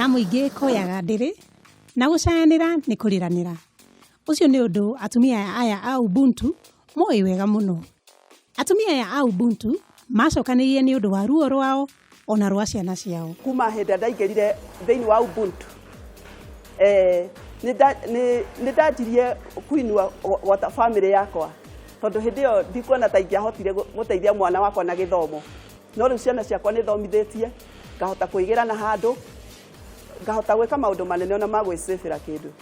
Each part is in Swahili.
Kamuingi koyaga ndiri na gucayanira ni kuriranira. Ucio ni undu atumia aya a Ubuntu moi wega muno. Atumia aya a Ubuntu macokanirie ni undu wa ruo rwao ona rwa ciana ciao. Kuma henda ndaigerire thiini wa Ubuntu ni ndajirie kuinua wata family yakwa tondu hindi yo ndikuona ta ingiahotire guteithia mwana wakwa na githomo no riu ciana ciakwa ni thomithitie ngahota kuigira na handu ngahota gwika maundu manene ona magwicifira kindu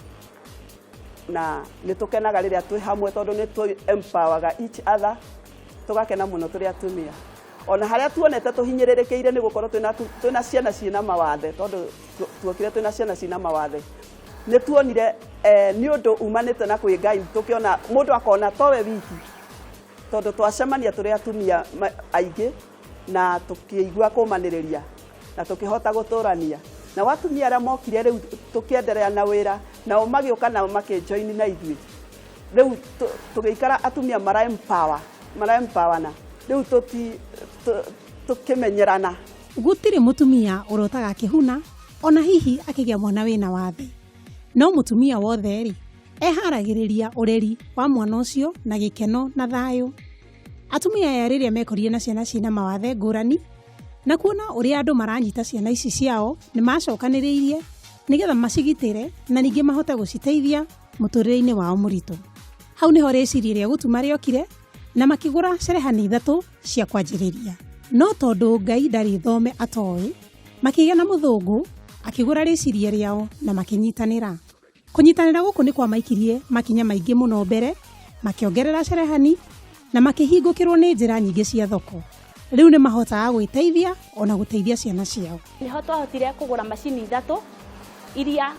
na nitukenaga riria twi hamwe tondu ni tu empower each other tugakena muno turi atumia ona haria tuonete tuhinyiririkiire ni gukorwo twina ciana cina mawathe tondu tuokire twina ciana cina mawathe ni tuonire ni undu umanite na kwi Ngai tukiona mundu akona towe wiki tondu twacemania turi atumia aingi na tukiigua kumaniriria na tukihota guturania na watumia aria mokire riu tukiendelea na wira na magioka na makijoin na ithui riu tugiikara atumia mara empower na riu tukimenyerana. Gutiri mutumia urotaga kihuna ona hihi akigia mwana wina wathe no mutumia wothe ri eharagiriria ureri wa mwana ucio na gikeno na thayo. Atumia aya riria mekorire na ciana cina mawathe ngurani na kuona uria andu maranyita ciana ici ciao ni macokaniriirie nigetha macigitire na ningi mahote guciteithia muturire-ini wao murito. Hau niho reciria gutuma riokire na makigura cerehani ithatu cia kwanjiriria no tondu Ngai ndari thome atoi makigena muthungu akigura reciria riao na makinyitanira. Kunyitanira guku ni kwa maikirie makinya maingi muno mbere makiongerera cerehani na makihingukirwo ni njira nyingi cia thoko. Riu ni mahotaga gwiteithia ona guteithia ciana ciao. Niho twahotire kugura macini ithatu iria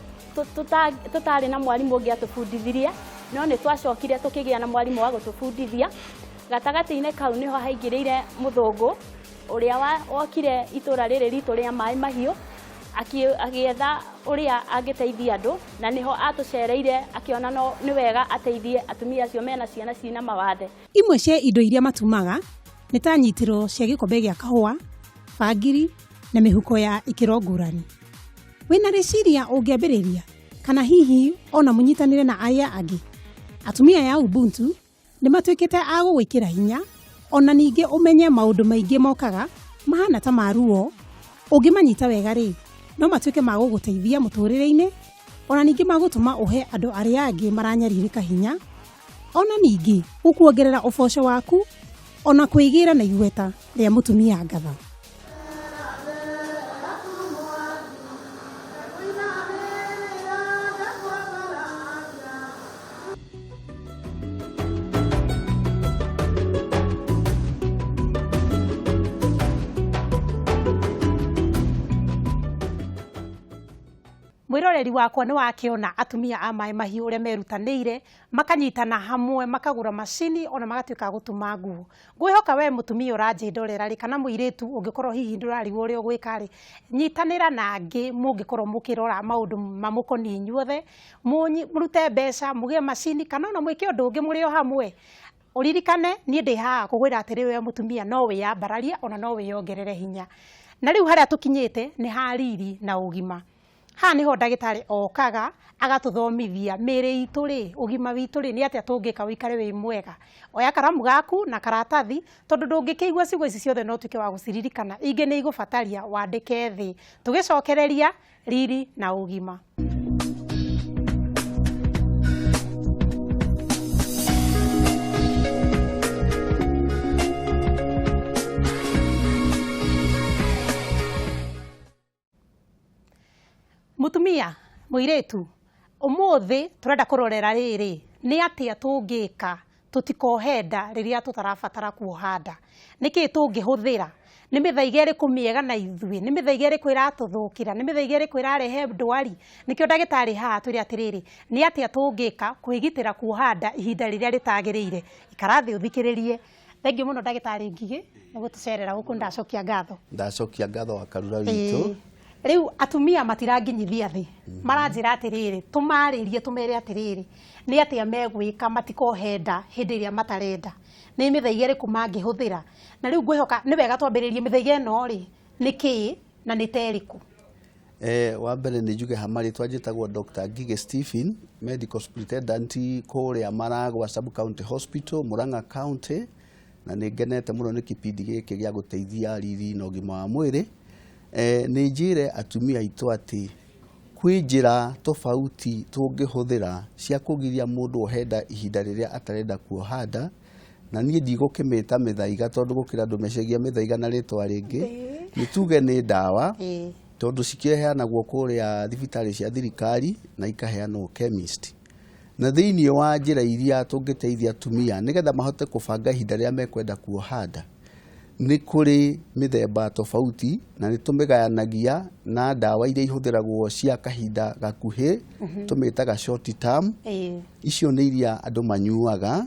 tutari na mwarimu ungi atubundithirie no ni twacokire tukigia na mwarimu wa gutubundithia. Gatagati-ini kau niho haingirire muthungu uria wokire itura riri ritu ria mai mahiu akietha uria angiteithia andu na niho atucereire akiona no ni wega ateithie atumia acio mena ciana cina mawathe. Imwe cia indo iria matumaga ni ta nyitiro cia gikombe gia kahua, bangiri na mihuko ya ikiro ngurani. Wina reciria ungiambiriria kana hihi ona munyitanire na aya angi. Atumia ya Ubuntu ni matuikite a gugwikira hinya ona ningi umenye maundu maingi mokaga mahana ta maruo ungimanyita wega ri no matuike ma guguteithia muturire-ini ona ningi magutuma uhe andu aria angi maranyaririka hinya ona ningi ukuongerera uboco waku ona kuigira na igweta ria mutumia ngatha. Mwiroreri wakwa ni wakiona atumia a mai mahiu uria merutanire makanyitana hamwe makagura macini ona magatuika gutuma nguo. Ngwihoka we mutumia uranjindorera ri kana muiritu ungikorwo hihi ndurarigwo uria ugwika ri nyitanira na angi mungikorwo mukirora maundu mamukoni inyuothe murute mbeca mugie macini kana ona mwike undu ungi muri o hamwe. Uririkane ni ndi haha kugwira atiri we mutumia no wiyambararia ona no wiyongerere hinya. Na riu haria tukinyite ni hariri na ugima. Ha niho ndagitari okaga agatuthomithia miri itu ri ugima witu ri ni atia tungika wikare wi mwega. Oya karamu gaku na karatathi tondu ndungikigwa ciugo ici ciothe no tuke wa guciririkana ingi ni igubataria wandike thi tugicokereria riri na ugima. Mutumia muiretu umuthi turenda kurorera riri ni atia tungika tutikohenda riria tutarabatara kuohanda niki tungihuthira ni mithaige ri kumiega na ithui ni mithaige ri kwira tuthukira ni mithaige ri kwira rehe ndwari nikio ndagitari ha turi atiriri ni atia tungika kwigitira kuohanda ihinda riria ritagiriire ikarathi uthikiririe. Thengi muno ndagitari ngigi ni gutucerera guku ndacokia ngatho wakarura witu. Riu atumia matiranginyithia thi maranjira atiriri tumaririe tumere atiriri ni atia megwika matikohenda hindi iria matarenda ni mithaige ri kumangihuthira na riu ngwihoka ni wega twambiririe mithaige no ri niki na ni teriku. Wa mbere nĩ njuge hamari twanjĩtagwo Dr. Ngige Stephen, Medical Superintendent kũrĩa Maragwa Sub County Hospital, Murang'a County, na nĩ ngenete mũno nĩ kĩpindi gĩkĩ gĩa gũteithia riri na ũgima wa mwĩrĩ. Nĩ njĩre atumia aitũ atĩ kwĩ njĩra tofauti tũngĩhũthĩra cia kũgiria mũndũ ohe nda ihinda rĩrĩa atarenda kuoha nda, na niĩ ndigũkĩmĩta mĩthaiga tondũ gũkĩra andũ meciagia mĩthaiga na rĩtwa rĩngĩ. Nĩ tuge nĩ ndawa tondũ cikĩheanagwo kũrĩa thibitarĩ cia thirikari na ikaheanwo chemist. Na thĩinĩ wa njĩra iria tũngĩteithia atumia nĩgetha mahote kũbanga ihinda rĩrĩa mekwenda kuoha nda, nĩ kũrĩ mĩthemba tofauti na nĩ tũmĩgayanagia na ndawa iria ihũthĩragwo cia kahinda gakuhĩ, tũmĩtaga short term. Icio nĩ iria andũ manyuaga.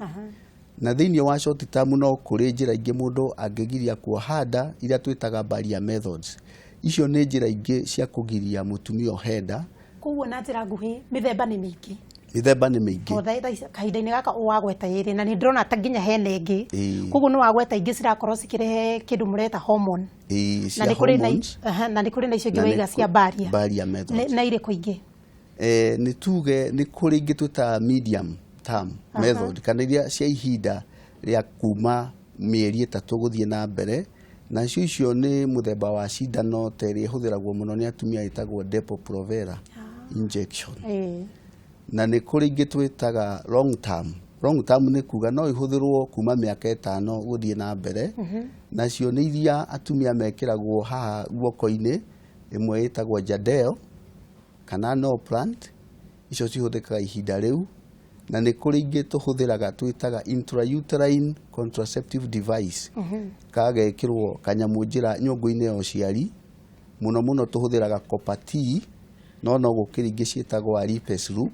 Na thĩinĩ wa short term no kũrĩ njĩra ingĩ mũndũ angĩgiria kuoha nda iria twĩtaga barrier methods. Icio nĩ njĩra ingĩ cia kũgiria mũtumia ohe nda. Koguo na njĩra nguhĩ mĩthemba nĩ mĩingĩ. Mĩthemba nĩ mĩingĩ. Kahinda-inĩ gaka ũwagweta ĩrĩ na nĩ ndĩrona ta nginya hena ĩngĩ. Koguo nĩ wagweta ingĩ cirakorwo cikĩrehe kĩndũ mũreta hormone. Na nĩ kũrĩ na icio ingĩ waiga cia barrier methods. Na irĩkũ ingĩ? Nĩ tuge nĩ kũrĩ ingĩ twĩtaga medium term method, kana iria cia ihinda rĩa kuma mĩeri 3 gũthiĩ na mbere. Na icio nĩ mũthemba wa cindano ta ĩrĩa ĩhũthĩragwo mũno nĩ atumia ĩtagwo Depo-Provera injection. Na nĩ kũrĩ ingĩ twĩtaga long term. Long term nĩ kuga no ihũthĩrwo kuma mĩaka 5 gũthiĩ na mbere. Nacio nĩ iria atumia mekĩragwo haha guoko-inĩ, ĩmwe ĩtagwo Jadel kana no plant. Icio cihũthĩkaga ihinda rĩu. Na nĩ kũrĩ ingĩ tũhũthĩraga twĩtaga intrauterine contraceptive device. Kagekĩrwo kanyamũ njĩra nyũngũ-inĩ ya ũciari. Mũno mũno tũhũthĩraga copper T, no gũkĩrĩ ingĩ ciĩtagwo Alipes loop.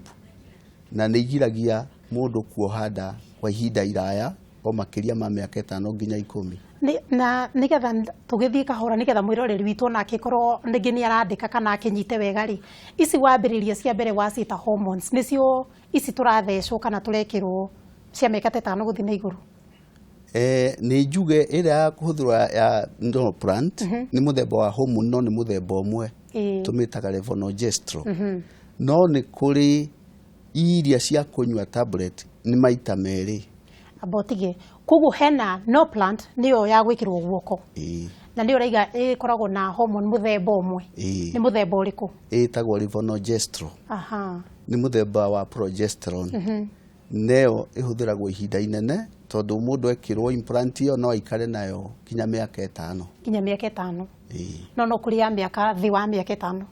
Na nĩ igiragia mũndũ kuoha nda kwa ihinda iraya o makĩria ma mĩaka 5 nginya 10. Na nĩgetha tũgĩthiĩ kahora nĩgetha mwĩroreri witũ ona angĩkorwo ningĩ nĩ arandĩka kana akĩnyite wega rĩ, ici wambĩrĩria cia mbere waciĩta hormones nĩcio ici tũrathecwo kana tũrekĩrwo cia mĩaka 5 gũthiĩ na igũrũ? Nĩ njuge ĩrĩa ya kũhũthĩrwo ya no plant nĩ mũthemba wa hormone, no nĩ mũthemba ũmwe tũmĩtaga levonorgestrel. No nĩ kũrĩ iria cia kũnyua tablet nĩ maita merĩ. Abotige koguo hena no plant nĩyo ya gwĩkĩrwo guoko. Na nĩyo raiga ĩkoragwo na hormone mũthemba ũmwe. Nĩ mũthemba ũrĩkũ? Ĩtagwo levonorgestrel. Nĩ mũthemba wa progesterone. Nĩyo ĩhũthĩragwo ihinda inene tondũ mũndũ ekĩrwo implant ĩyo no aikare nayo kinya mĩaka 5. Kinya mĩaka 5. No kũrĩ ya mĩaka thĩ wa mĩaka 5.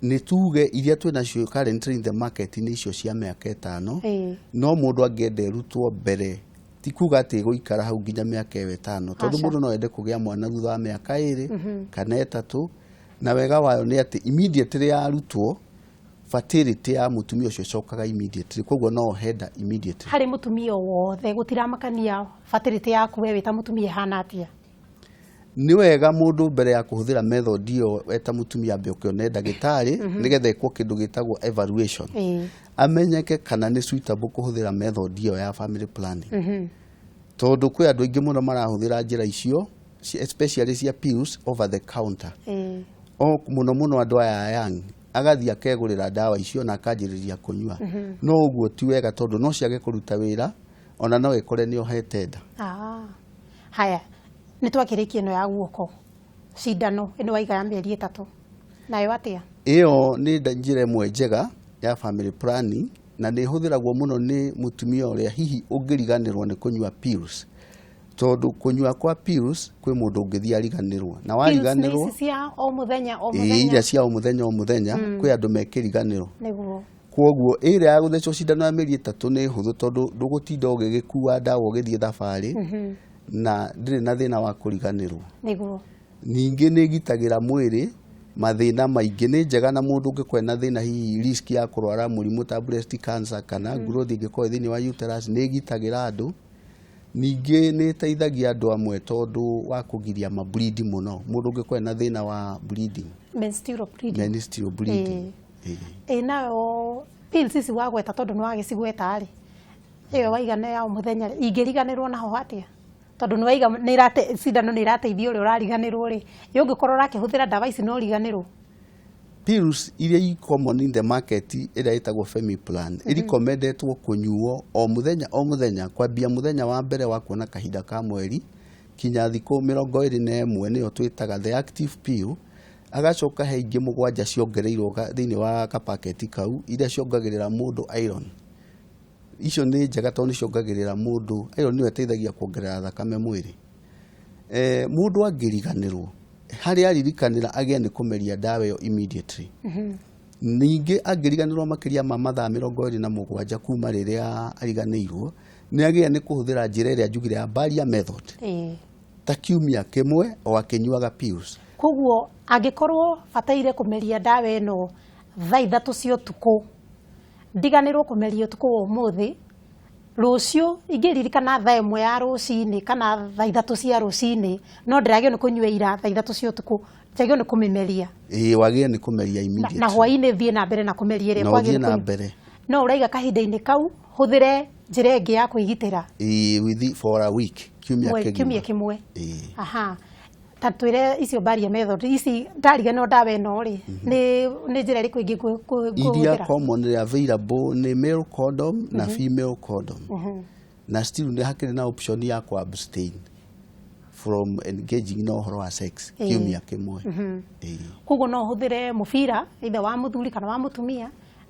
Nĩ tuge iria twĩnacio currently in the market nĩ icio cia mĩaka 5. No mũndũ angĩenda ĩrutwo mbere ti kuga atĩ gũikara hau nginya mĩaka 5 tondũ mũndũ no ende kũgĩa mwana thutha wa mĩaka 2 kana 3. Na wega wayo nĩ atĩ immediately yarutwo fertility ya mũtumia ũcio cokaga immediately, koguo no ohe nda immediately. Harĩ mũtumia wothe gũtiramakania fertility yaku we wĩta mũtumia hana atĩa? Nĩ wega mũndũ mbere ya kũhũthĩra method ĩyo weta mũtumia ambe ũkĩone ndagĩtarĩ nĩgetha ĩkwo kĩndũ gĩtagwo evaluation. Amenyeke kana nĩ suitable kũhũthĩra method ĩyo ya family planning. Tondũ kwĩ andũ aingĩ mũno marahũthĩra njĩra icio especially cia pills over the counter. Mũno andũ aya young agathiĩ akegũrĩra ndawa icio na akanjĩrĩria kũnyua. No ũguo ti wega tondũ no ciage kũruta wĩra ona no ĩkore nĩ ohete nda. Haya, nĩ twakĩrĩkia ĩno ya guoko. Cindano ĩno waiga ya mĩeri 3. Nayo atĩa? Ĩyo nĩ njĩra ĩmwe njega ya family planning na nĩ hũthĩragwo mũno nĩ mũtumia ũrĩa hihi ũngĩriganĩrwo nĩ kũnyua pills. Tondũ kũnyua kwa pills kwĩ mũndũ ũngĩthiĩ ariganĩrwo. Na wariganĩrwo pills cia o mũthenya iria cia o mũthenya kwĩ andũ mekĩriganĩrwo. Kwoguo ĩrĩa ya gũthecwo cindano ya mĩeri 3 nĩ hũthũ tondũ ndũgũtinda ũgĩgĩkua ndawa ũgĩthiĩ thabarĩ na ndĩrĩ na thĩna wa kũriganĩrwo. Ningĩ nĩ gitagĩra mwĩrĩ mathĩna maingĩ. Nĩ njega na mũndũ ũngĩkorwo na thĩna hihi risk ya kũrwara mũrimũ ta breast cancer kana growth ĩngĩkorwo thĩinĩ wa uterus, nĩ gitagĩra andũ. Ningĩ nĩ teithagia andũ amwe tondũ wa kũgiria bleed mũno. Mũndũ ũngĩkorwo na thĩna wa bleeding, menstrual bleeding. Nayo pills ici wagweta tondũ nĩ wagĩcigweta rĩ, ĩyo waigana ya mũthenya ingĩriganĩrwo naho atĩa? Tondũ nĩ waiga cindano nĩ irateithia ũrĩa ũrariganĩrwo rĩ, ũngĩkorwo ũrakĩhũthĩra ndawa ici no riganĩrwo. pills iria common in the market ira itagwo Femiplan recommendetwo kunyuo o muthenya kwambia muthenya wa mbere wa kuona kahinda ka mweri kinya thikũ 21 niyo twitaga the active pill agacoka he ingĩ 7 ciongereirwo thĩinĩ wa kapaketi kau iria ciongagĩrĩra mũndũ iron. Icio nĩ njega tondũ nĩ ciongagĩrĩra mũndũ iron, nĩyo ĩteithagia kuongerera thakame mwĩrĩ. Mũndũ angĩriganĩrwo harĩa aririkanĩra agĩe nĩ kũmeria ndawa ĩyo immediately. Ningĩ angĩriganĩrwo makĩria ma mathaa 27 kuma rĩrĩa ariganĩirwo nĩ agĩe nĩ kũhũthĩra njĩra ĩrĩa njugire ya barrier method. Ta kiumia kĩmwe o akĩnyuaga pills. Koguo angĩkorwo bataire kũmeria ndawa ĩno thaa 3 cia ũtukũ, ndiganĩrwo kũmeria ũtukũ wa ũmũthĩ, rũciũ ingĩririkana thaa 1 ya rũcinĩ kana thaa 3 cia rũcinĩ, no ndĩragĩrwo nĩ kũnyua ira thaa 3 cia ũtukũ, njagĩrwo nĩ kũmĩmeria. Wagĩrĩirwo nĩ kũmeria immediately. Na hwaĩ-inĩ thiĩ na mbere na kũmeria ĩrĩa kwagĩrĩire. No thiĩ na mbere. No ũraiga kahinda-inĩ kau hũthĩre njĩra ĩngĩ ya kwĩgitĩra. For a week, kiumia kĩmwe. Aha. Ta twĩre icio barrier method ici ndariganĩrwo ndawa ĩno rĩ, nĩ njĩra ĩrĩkũ ĩngĩ kũhũthĩra? Iria commonly available nĩ male condom na female condom. Na still nĩ hakĩrĩ na option ya ku abstain from engaging na ũhoro wa sex kiumia kĩmwe. Koguo no hũthĩre mũbira either wa mũthuri kana wa mũtumia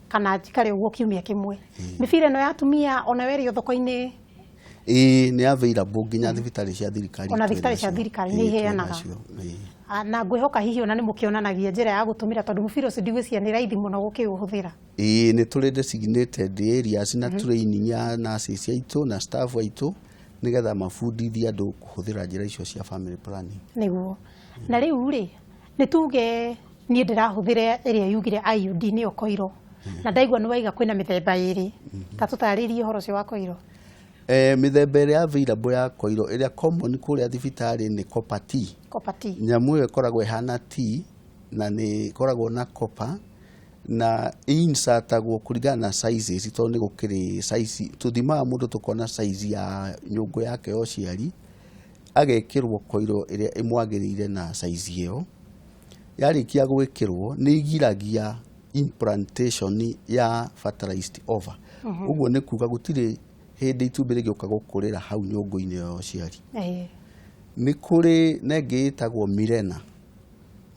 kana njikare ũguo kiumia kĩmwe. Mĩbira ĩno ya atumia ona werio thoko-inĩ nĩ available nginya thibitarĩ cia thirikari. Ona thibitarĩ cia thirikari nĩ iheanaga. Na ngwĩhoka hihi ona nĩ mũkĩonanagia njĩra ya gũtũmĩra tondũ mũbira ũcio ndigwĩciria nĩ raithi mũno gũkĩũhũthĩra. Nĩ tũrĩ designated areas na training ya nurses aitũ na staff aitũ nĩgetha mabundithie andũ kũhũthĩra njĩra icio cia family planning. Nĩguo. Na rĩu rĩ, nĩ tuge niĩ ndĩrahũthĩra ĩrĩa yugire IUD nĩyo koiro. Na ndaigua nĩ waiga kwĩna mĩthemba ĩrĩ. Ta tũtarĩrie ũhoro ũcio wa koiro. Mĩthemba ĩrĩa available ya koiro ĩrĩa common kũrĩa thibitarĩ nĩ copper T. Copper T. Nyamũ ĩyo ĩkoragwo ĩhana T na nĩ ĩkoragwo na copper na insatagwo kũringana na sizes tondũ nĩ gũkĩrĩ size tũthimaga mũndũ tũkona size ya nyũngũ yake ya ũciari agekĩrwo koiro ĩrĩa ĩmwagĩrĩire na size ĩyo. Yarĩkia gwĩkĩrwo nĩ igiragia implantation ya fertilized over. Ũguo nĩ kuga gũtirĩ hĩndĩ itumbĩ rĩgĩũka gũkũrĩra hau nyũngũ-inĩ ya ũciari. Nĩ kũrĩ na ĩngĩ ĩtagwo Mirena.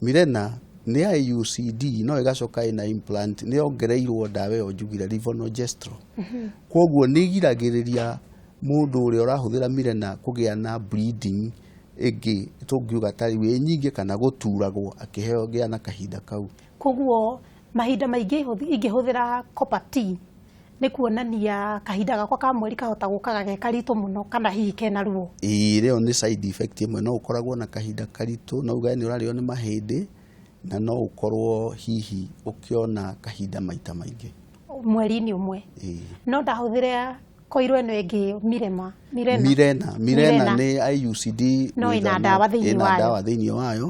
Mirena nĩ ya UCD no ĩgacoka ĩna implant nĩ yongereirwo ndawa ĩyo njugire levonorgestrel. Koguo nĩ igiragĩrĩria mũndũ ũrĩa ũrahũthĩra Mirena kũgĩa na bleeding ĩngĩ tũngiuga tarĩ wĩ nyingĩ kana gũturagwo akĩheo gĩa na kahinda kau. Koguo mahinda maingĩ ingĩhũthĩra copper T nĩ kuonania kahinda gakwa ka mweri kahota gũkaga ge karitũ mũno kana hihi kena ruo. Rĩo nĩ side effect ĩmwe, no ũkoragwo na kahinda karitũ no uga nĩ ũrarĩo nĩ mahĩndĩ na no ũkorwo hihi ũkĩona kahinda maita maingĩ mweri-inĩ ũmwe. No ndahũthĩra koiro ĩno ĩngĩ Mirena nĩ IUCD no ĩna ndawa thĩinĩ wayo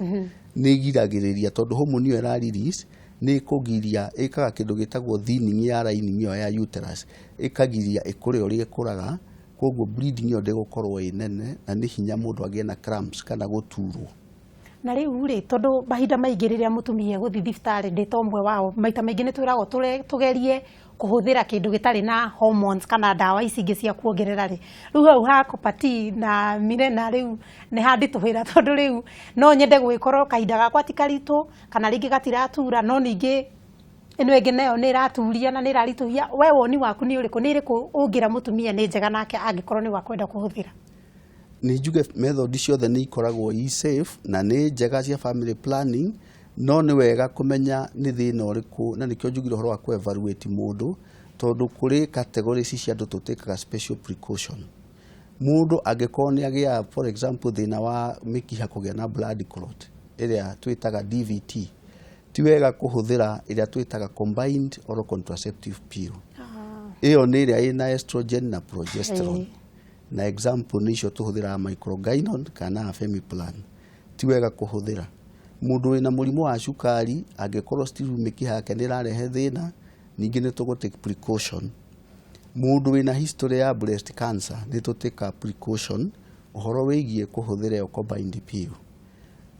nĩ igiragĩrĩria tondũ homoni ĩyo ĩra release nĩ kũgiria ĩkaga kĩndũ gĩtagwo thinning ya lining ĩyo ya uterus ĩkagiria ĩkũre ũrĩa ĩkũraga, koguo bleeding ĩyo ndĩgũkorwo ĩ nene na nĩ hinya mũndũ agĩe na cramps kana gũturwo. Na rĩu rĩ tondũ mahinda maingĩ rĩrĩa mũtumia gũthiĩ thibitarĩ ndĩ ta ũmwe wao, maita maingĩ nĩ twĩragwo tũgerie kũhũthĩra kĩndũ gĩtarĩ na hormones kana ndawa ici ingĩ cia kuongerera rĩ. Rĩu hau ha copper T na Mirena rĩu nĩ handitũhĩra tondũ rĩu no nyende gwĩkorwo kahinda gakwa ti karitũ kana rĩngĩ gatiratura no ningĩ ĩno ĩngĩ nayo nĩ ĩraturia na nĩ ĩraritũhia. We woni waku nĩ ũrĩkũ? Nĩ ĩrĩkũ ũngĩra mũtumia nĩ njega nake angĩkorwo nĩ wakwenda kũhũthĩra? Nĩ njuge method ciothe nĩ ikoragwo i safe na nĩ njega cia family planning, no nĩ wega kũmenya nĩ thĩna ũrĩkũ na nĩkĩo njugire ũhoro wa ku evaluate mũndũ tondũ kũrĩ categories cia andũ tũtĩkaga special precaution. Mũndũ angĩkorwo nĩ agĩa for example thĩna wa mĩkiha kũgĩa na blood clot ĩrĩa twĩtaga DVT, ti wega kũhũthĩra ĩrĩa twĩtaga combined oral contraceptive pill. Ĩyo nĩ ĩrĩa ĩna estrogen na progesterone. Na example nĩ icio tũhũthĩra microgynon kana Femiplan. Ti wega kũhũthĩra. Mũndũ wĩna mũrimũ wa cukari angĩkorwo still mĩkiha yake nĩ ĩrarehe thĩna, ningĩ nĩ tũgũtake precaution. Mũndũ wĩna history ya breast cancer nĩ tũtĩka precaution ũhoro wĩgiĩ kũhũthĩra yo combined pill.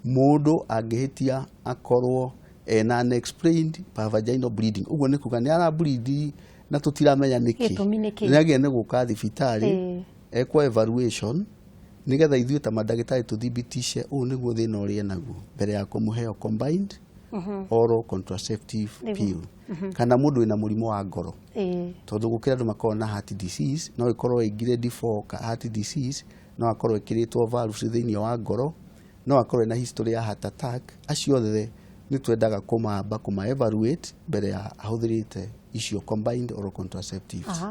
Mũndũ angĩhĩtia akorwo na unexplained vaginal bleeding uguo nĩ kuga nĩ ara bleed na tutiramenya nĩkĩ nĩ agene gũka thibitarĩ ekwo evaluation nigetha ithuĩ ta mandagĩtarĩ tuthibitishe ũũ nĩguo thĩna ũrĩa naguo mbere ya kũmũheo combined oral contraceptive pill kana mũndũ wĩna mũrimũ wa ngoro tondũ gũkĩra andũ makorwo na heart disease no ĩkorwo ĩ grade 4 heart disease no akorwo ĩkĩrĩtwo valves thĩinĩ wa ngoro no akorwo na history ya heart attack acio othe nĩ twendaga kũma evaluate mbere ya ahũthĩrĩte icio combined oral contraceptives.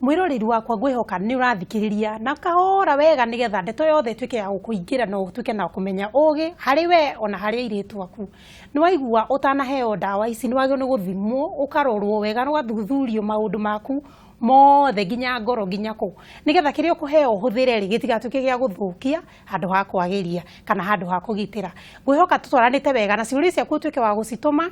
Mwiroreri wakwa ngwihoka ni urathikiriria na kahora wega nigetha ndeto yothe twike ya gukuingira no twike na kumenya ugi hari we ona hari airitu aku ni waigua utanaheo dawa ici ni wagio ni guthimwo ukarorwo wega no gathuthurio maundu maku mothe nginya ngoro nginya ku nigetha kiria ukuheo uhuthire ri gitigatuke gia guthukia handu ha kwagiria kana handu ha kugitira ngwihoka tutwaranite wega na ciuri ciaku twike wa gucituma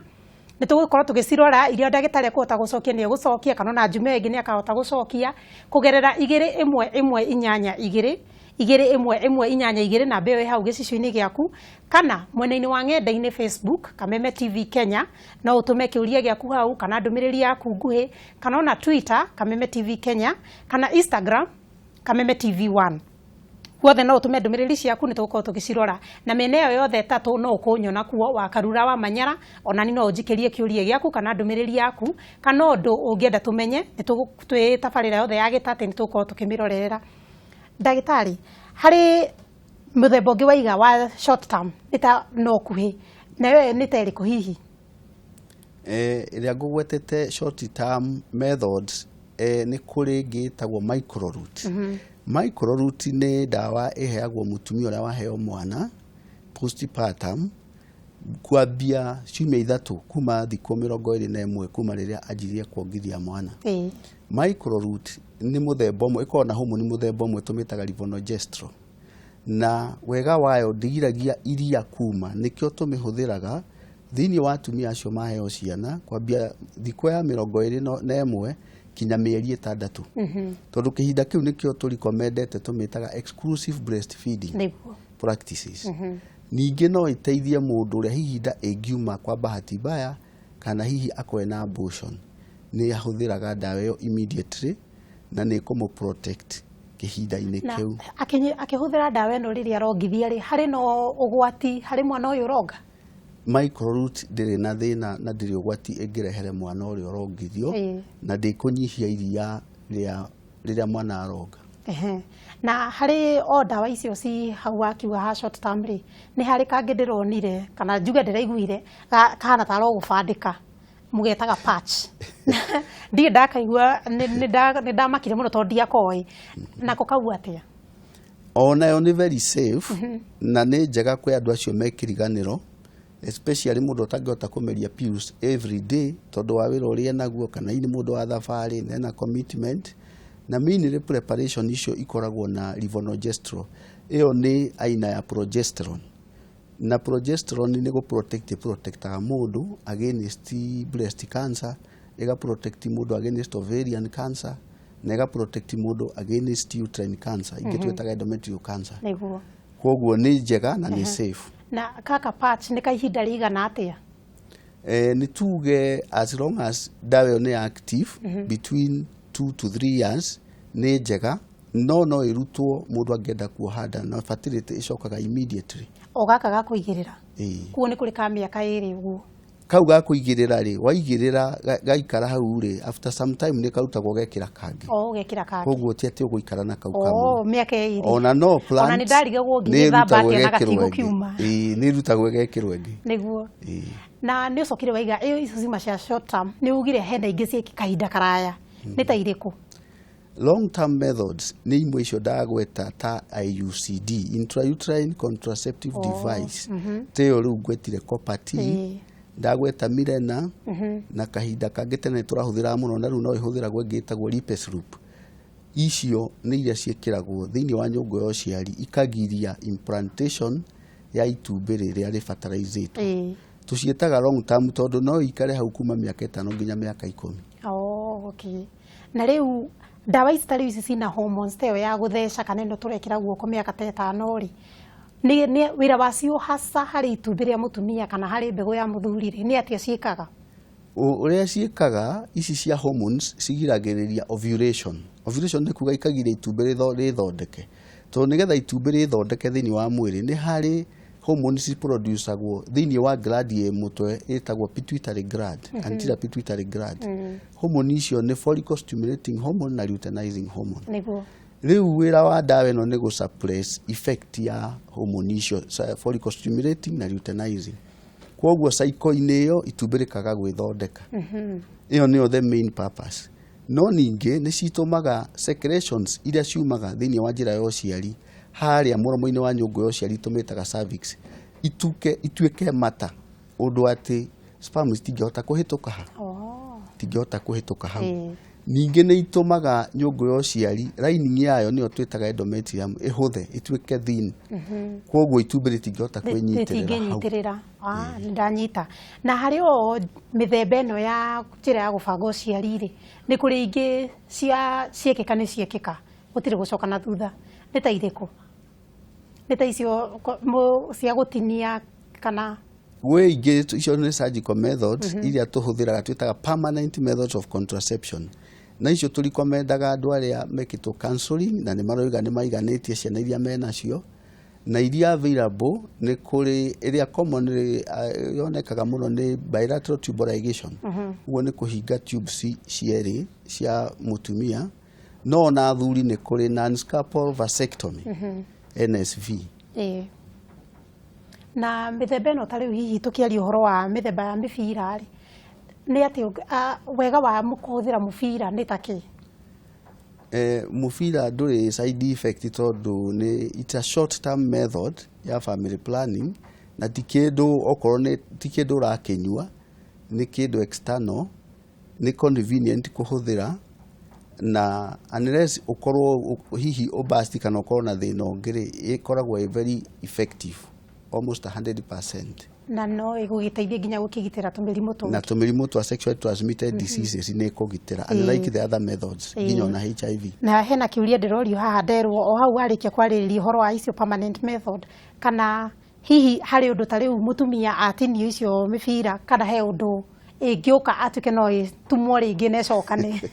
nitugukorwo tugicirora iria ndagĩtarĩ akũhota gucokia ni gucokia kana na Jumia ĩngĩ ni akahota gucokia kugerera 21122 na mbeo hau gicicio-inĩ giaku kana mwena-inĩ wa ng'enda-inĩ Facebook Kameme TV Kenya no utume kiuria giaku hau kana ndumiriri yaku nguhi kana ona Twitter Kameme TV Kenya kana Instagram Kameme TV 1 Guothe no utume ndumiriri ciaku ni tugukorwo tugicirora na meneo yothe tatu no ukunyona kuo wa Karura wa Manyara ona ni no unjikirie kiuria giaku kana ndumiriri yaku kana undu ungienda tumenye ni twitabarira yothe ya Gitati ni tugukorwo tukimirorerera. Ndagĩtarĩ hari muthemba ũngĩ waiga wa short term nita no kuhi na we nĩ ta ĩrĩkũ hihi? Ĩrĩa ngũgwetete short term methods nĩ kũrĩ ngĩtagwo micro root. Micro root nĩ ndawa ĩheagwo mũtumia ũrĩa waheo mwana postpartum kwambia ciumia 3 kuma thikũ 21 kuma rĩrĩa anjirie kuongithia mwana. Micro root ni muthemba ũmwe ĩkoragwo na homoni muthemba ũmwe tũmĩtaga levonorgestrel na wega wayo ndigiragia iria kuma nĩkĩo tũmĩhũthĩraga thĩinĩ wa atumia acio maheo ciana kwambia thikũ ya 21 kinya mĩeri 6 tondũ kĩhinda kĩu nĩkĩo tũrecommendete tũmĩtaga exclusive breastfeeding practices. Ningĩ no ĩteithie mũndũ ũrĩa hihi nda ĩngiuma kwa bahati mbaya kana hihi akoe na abortion ni ahũthĩraga ndawa ĩyo immediately na nĩ kũmũ protect kihinda-inĩ kĩu. Akĩhũthĩra ndawa ĩno rĩrĩa arongithia rĩ harĩ no ũgwati harĩ mwana ũyũ ũronga? Micro root ndĩrĩ na thĩna na ndĩrĩ ũgwati ĩngĩrehere mwana ũrĩa ũrongithio na ndĩkũnyihia iria rĩrĩa mwana aronga. Na harĩ o ndawa icio ci hau akiuga ha short term rĩ nĩ harĩ kangĩ ndĩronire kana njuge ndĩraiguire kana ta arogũbandĩka mugetaga patch ndiye ndakaigua nĩ ndamakire mũno tondũ ndiakoĩ nako kau atia? Onayo nĩ very safe na nĩ njega kwĩ andũ acio mekiriganĩro especially mũndũ ũtangĩhota kũmeria pills every day tondũ wa wĩra ũrĩa naguo kana nĩ mũndũ wa thabarĩ na commitment na mainly preparation icio ikoragwo na levonorgestrel ĩyo nĩ aina ya progesterone na progesterone nĩ protectaga mũndũ against breast cancer ega protect mũndũ against ovarian cancer na ega protect mũndũ against uterine cancer ingĩ twĩtaga endometrial cancer. Koguo nĩ njega na nĩ safe. Na kaka patch nĩ kahinda rĩigana atĩa? Nĩ tuge as long as ndawa nĩ active between 2 to 3 years nĩ njega no ĩrutwo mũndũ angĩenda kuoha nda na fertility ĩcokaga immediately. O gaka ga kũigĩrĩra? Kuo nĩ kũrĩ ka mĩaka 2 ũguo? Kau ga kũigĩrĩra rĩ waigĩrĩra gaikara hau rĩ after some time nĩ karutagwo gekĩra kangĩ. Gekĩra kangĩ. Koguo ti atĩ ũgũikara na kau kamwe. Mĩaka 2. Ona no plant. Ona nĩ ndarigagwo ngĩthamba atĩa na gatigo kiuma. Nĩ irutagwo gekĩrwo ĩngĩ. Nĩguo. Na nĩ ũcokire waiga icio cima cia short term nĩ ugire hena ingĩ cia kahinda karaya nĩ ta irĩkũ? Long term methods nĩ imwe icio ndagweta ta IUCD intrauterine contraceptive device teo rĩu ngwetire Gitati ndagweta Mirena na kahinda kangĩ tene tũrahũthĩra mũno na rĩu no ihũthĩragwo ĩngĩtagwo lipes loop. Icio nĩ iria ciĩkĩragwo thĩinĩ wa nyũngũ ya ũciari ikagiria implantation ya itumbĩ rĩrĩa rĩbataraizĩtwo. Tuciĩtaga long term tondũ no ikare hau kuma mĩaka 5 nginya mĩaka 10. Na rĩu ndawa ici tarĩu ici cina hormones teo ya gũtheca kana ĩno tũrekĩra guoko mĩaka 5 rĩ Nĩ wĩra wacio hasa harĩ itumbĩ rĩa mũtumia kana harĩ mbegũ ya mũthuri rĩ nĩ atĩa ciĩkaga? Ũrĩa ciĩkaga ici cia hormones cigiragĩrĩria ovulation. Ovulation nĩ kuga ikagiria itumbĩ rĩthondeke. Tondũ nĩgetha itumbĩ rĩthondeke thĩinĩ wa mwĩrĩ nĩ harĩ hormones produceagwo thĩinĩ wa gland ya mũtwe ĩtagwo pituitary gland, anterior pituitary gland. Hormone icio nĩ follicle stimulating hormone na luteinizing hormone. Nĩguo. Rĩu wĩra wa ndawa ĩno nĩ gũ-suppress effect ya hormone icio follicle stimulating na luteinizing. Kwoguo cycle-inĩ ĩyo itumbĩ rĩkaga gwĩthondeka. Ĩyo nĩyo the main purpose. No ningĩ nĩ citũmaga secretions iria ciumaga thĩinĩ wa njĩra ya ũciari harĩa mũromo-inĩ wa nyũngũ ya ũciari tũmĩtaga cervix ituĩke mata ũndũ atĩ sperm citingĩhota kũhĩtũka hau. Tingĩhota kũhĩtũka hau. Ningĩ nĩ itũmaga nyũngũ ya ũciari lining yayo nĩyo twĩtaga endometrium ĩhũthe ĩtuĩke thin. Kwoguo itumbĩ rĩtingĩhota kwĩnyitĩrĩra hau. Ndanyita. Na harĩ o mĩthemba ĩno ya njĩra ya gũbanga ũciari rĩ nĩ kũrĩ ingĩ ciekĩka nĩ ciekĩka gũtirĩ gũcoka na thutha. Nĩ ta irĩkũ? Nĩ ta icio cia gũtinia kana? Gwĩ ingĩ icio nĩ surgical methods iria tũhũthĩraga twĩtaga permanent methods of contraception. Na icio tũrikomendaga andũ arĩa mekĩtwo counseling na nĩ maroiga nĩ maiganĩtie ciana iria menacio. Na iria available nĩ kũrĩ ĩrĩa commonly yonekaga mũno nĩ bilateral tubal ligation. Ũguo nĩ kũhinga tubes cierĩ cia mũtumia. No na athuri nĩ kũrĩ non-scalpel vasectomy, NSV. Na mĩthemba ĩno ta rĩu hihi tũkĩaria ũhoro wa mĩthemba ya mĩbira rĩ nĩ atĩ wega wa kũhũthĩra mũbira nĩ ta kĩ? Mũbira ndũrĩ side effect tondũ it's a short term method ya family planning na ti kĩndũ okorwo ti kĩndũ ũrakĩnyua nĩ kĩndũ external nĩ convenient kũhũthĩra na unless ukorwo hihi obasti kana ukorwo na thĩna ũngĩ rĩ ĩkoragwo very effective almost 100%. Na no ĩgũgĩteithia nginya gũkĩgitĩra tũmĩrimũ tũngĩ. Na tũmĩrimũ twa sexually transmitted diseases nĩ ĩkũgitĩra unlike the other methods nginya na HIV. Na hena kĩũria ndĩrorio haha nderwo o hau warĩkia kwarĩrĩria ũhoro wa icio permanent method kana hihi harĩ ũndũ ta rĩu mũtumia atinio icio mĩbira kana he ũndũ ĩngĩũka atuĩke no ĩtumwo rĩngĩ na ĩcokane?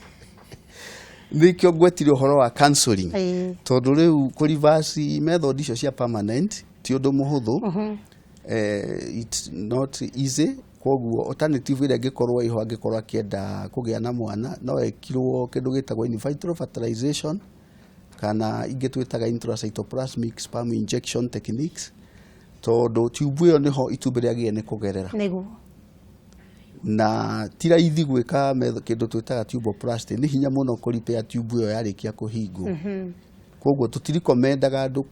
Nĩkĩo ngwetire ũhoro wa counseling tondũ rĩu kũ-reverse method icio cia permanent ti ũndũ mũhũthũ. It's not easy. Kwoguo alternative ĩrĩa angĩkorwo iho angĩkorwo akĩenda kũgĩa na mwana no ekirwo kĩndũ gĩtagwo in vitro fertilization kana ingĩ twĩtaga intracytoplasmic sperm injection techniques tondũ tube ĩyo nĩho itumbĩ rĩagĩrĩire nĩ kũgerera. Nĩguo. Na ti raithi gwĩka kĩndũ twĩtaga tuboplasty nĩ hinya mũno kũripea tube ĩyo yarĩkia kũhingwo. Kwoguo tũtirikomendaga andũ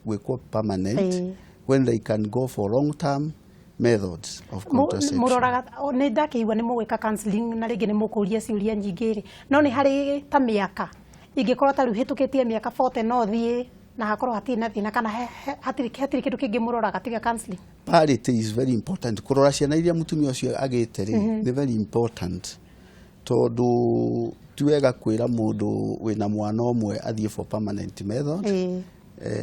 gwĩkwo permanent when they can go for long term methods of contraception. Mũroraga nĩ ndakĩigua nĩ mũgwĩka counseling na rĩngĩ nĩ mũkũria ciũria nyingĩ rĩ no nĩ harĩ ta mĩaka ingĩkorwo ta rĩu hĩtũkĩtie mĩaka 40 no thiĩ na hakorwo hatirĩ na thĩna kana hatirĩ kĩndũ kĩngĩ mũroraga tiga counseling? Parity is very important. Kũrora ciana iria mũtumia ũcio agĩte rĩ nĩ very important tondũ ti wega kwĩra mũndũ wĩna mwana ũmwe athiĩ for permanent method.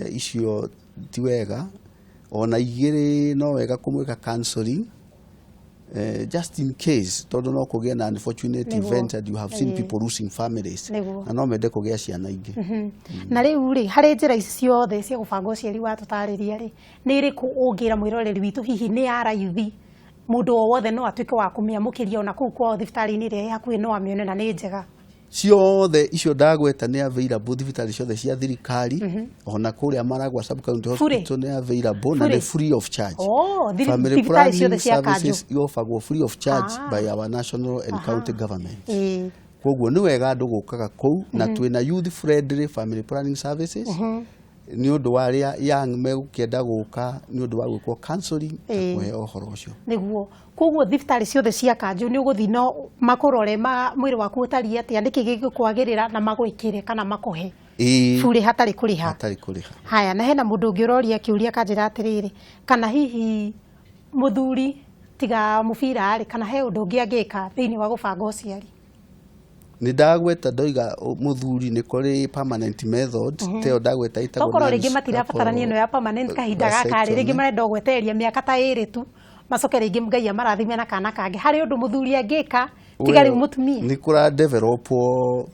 Icio ti wega. Ona igĩrĩ no wega kũmwĩka counseling just in case tondũ no kũgĩa na unfortunate event and you have seen people losing families na no mende kũgĩa ciana ingĩ. Na rĩu rĩ harĩ njĩra ici ciothe cia gũbanga ũciari watũtarĩria rĩ nĩ ĩrĩkũ ũngĩra mwĩroreri witũ hihi nĩ ya raithi mũndũ o wothe no atuĩke wa kũmĩamũkĩria ona kũu kwao thibitarĩ-inĩ ĩrĩa ĩ hakuhĩ no amĩone na nĩ njega? Ciothe icio ndagweta nĩ available thibitarĩ ciothe cia thirikari ona kũrĩa Maragwa sub county hospital nĩ available na nĩ free of charge. Family planning services offeragwo free of charge by our national and county government. Kwoguo nĩ wega andũ gũkaga kũu na twĩna youth friendly family planning services nĩ ũndũ wa arĩa young megũkĩenda gũka nĩ ũndũ wa gwĩkwo counseling na kũheo ũhoro ũcio. Nĩguo kwoguo thibitarĩ ciothe cia kanjũ nĩ ũgũthiĩ no makũrore mwĩrĩ waku ũtariĩ atĩa nĩkĩ gĩkwagĩrĩra na magwĩkĩre kana makũhe bure hatarĩ kũrĩha. Haya na hena mũndũ ũngĩ ũroria kĩũria kanjĩra atĩrĩrĩ kana hihi mũthuri tiga mũbira rĩ kana he ũndũ ũngĩ angĩka thĩinĩ wa gũbanga ũciari? ndagweta ndoiga muthuri ni kuri permanent method teo ndagweta itagwo tokoro ringi matirabatarania no ya permanent kahinda gaka ringi marenda gweteria miaka ta Airitu macoke ringi Ngai amarathime na kana kange hari undu muthuri angika tigari mutumia ni kura develop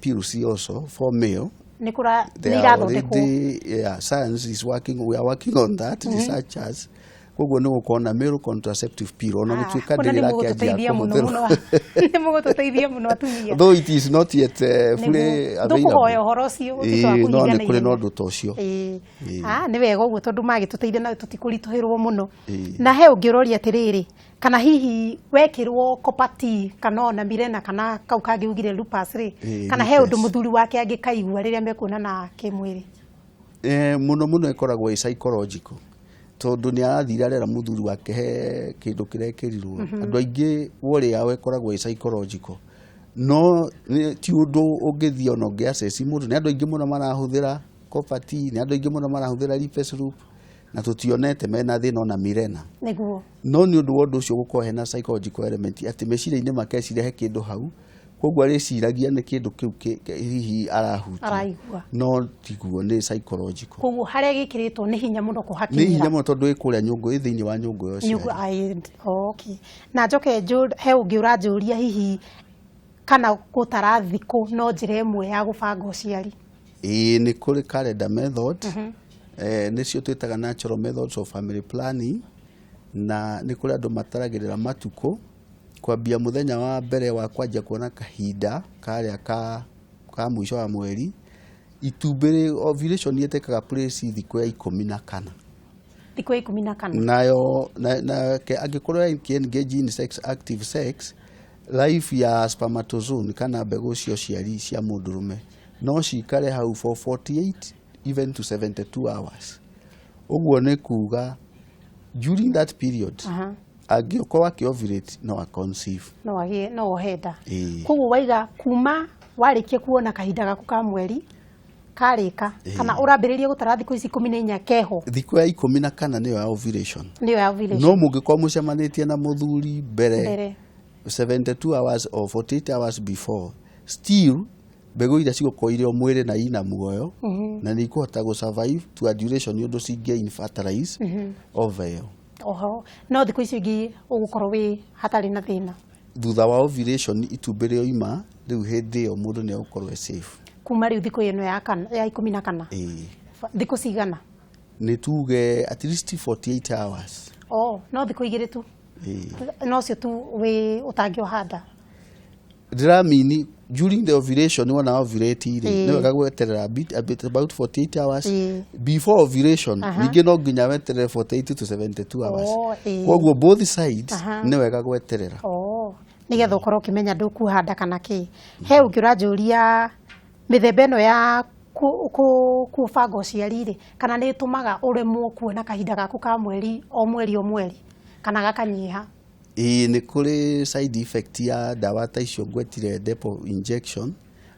pills also for male ni kura irathondekwo science is working, we are working on that researchers koguo ni gukona male contraceptive pill ona gutuika ndira kianjia kumuthira ni mugututeithia muno atumia though it is not yet fully available ndukuhoya uhoro ucio utitwa kunyithia ni kuri no ndu tocio ni wega uguo tondu magituteithia na tutikurituhirwo muno na he ungiroria atiriri kana hihi wekirwo kopati kana ona mirena kana kau kangi ugire lupus ri kana he undu muthuri wake angikaigua riria mekuonana kimwiri muno ikoragwo psychological tondu ni arathira rera muthuri wake he kindu kirekirirwo andu aingi wori yawe koragwo psychological no ti undu ungithio no ngiaccess mundu ni andu aingi muno marahuthira kopati ni andu aingi muno marahuthira lipes loop na tutionete mena thina na mirena niguo no ni undu wondu ucio gukorwo hena psychological element ati meciria-ini makeciria he kindu hau koguo ariciragia ni kindu kiu hihi arahutia no tiguo ni psychological koguo haria gikiritwo ni hinya muno kuhakinyira ni hinya muno tondu ikuria nyungu thiini wa nyungu yo nyungu okay na njoke he ungi uranjuria hihi kana gutara thiku no njira imwe ya gubanga uciari ni kuri calendar method nicio twitaga natural methods of family planning na ni kuri andu mataragirira matuko kwambia muthenya wa mbere wa kwanja kuona kahinda karia ka mwisho wa mweri itumbiri ovulation yetekaga place thiku ya 14 thiku ya 14 nayo na angikorwo engage in sex active sex life ya spermatozoon kana mbegu cio ciari cia mundurume no cikare hau for 48 even to 72 hours uguo ni kuga during that period agiokorwo akiovulate no aconceive no henda koguo waiga kuma warikia kuona kahinda gaku ka mweri karika kana urambiriria gutara thiku ici 14 keho thiku ya 14 niyo ya ovulation no mungikorwo mucemanitie na muthuri mbere 72 hours or 48 hours before still mbegu iria cigukorwo mwiri na ina muoyo na ni ikuhota go survive to a duration yondu cinge fertilize oveo oho no thiku icio ingi ugukorwo wi hatari na thina thutha wa ovulation itumbire oima riu hindi yo mundu ni ugukorwo safe kuma riu thiku ino ya 14 thiku cigana ni tuge at least 48 hours no thiku igiri tu no cio tu wi utangiohanda Dramini during the ovulation when ovulate ni wega gweterera about 48 hours before ovulation ningi no nginya weterere 48 to 72 hours koguo both sides ni wega gweterera nigetha ukorwo ukimenya ndukuhanda kana ki he ungiuranjuria mithemba ino ya kubanga uciari kana ni tumaga uremwo kuona kahinda gaku ka mweri o mweri kana gakanyiha ni kuri side effect ya dawa ta icio ngwetire depo injection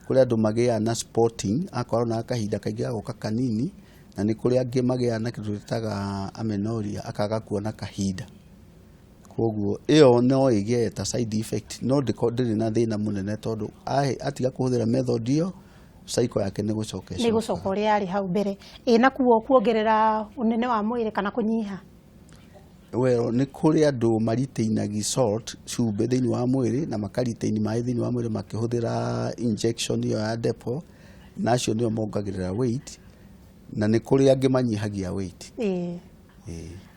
kuri andu magia na spotting akorwo na kahinda kaingi gagoka kanini na ni kuri angi magia na kindu gitaga amenorrhea akaga kuona kahinda koguo iyo no igie ta side effect no ndiri na thina munene tondu atiga kuhuthira method iyo cycle yake ni gucoka uri ari hau mbere na kuongerera unene wa mwiri kana kunyiha ni kuri andu maritainagi salt cumbe thiini wa mwiri na makaritaini mai thiini wa mwiri makihuthira injection iyo ya depo nacio nio mongagirira weight na ni kuri angi manyihagia weight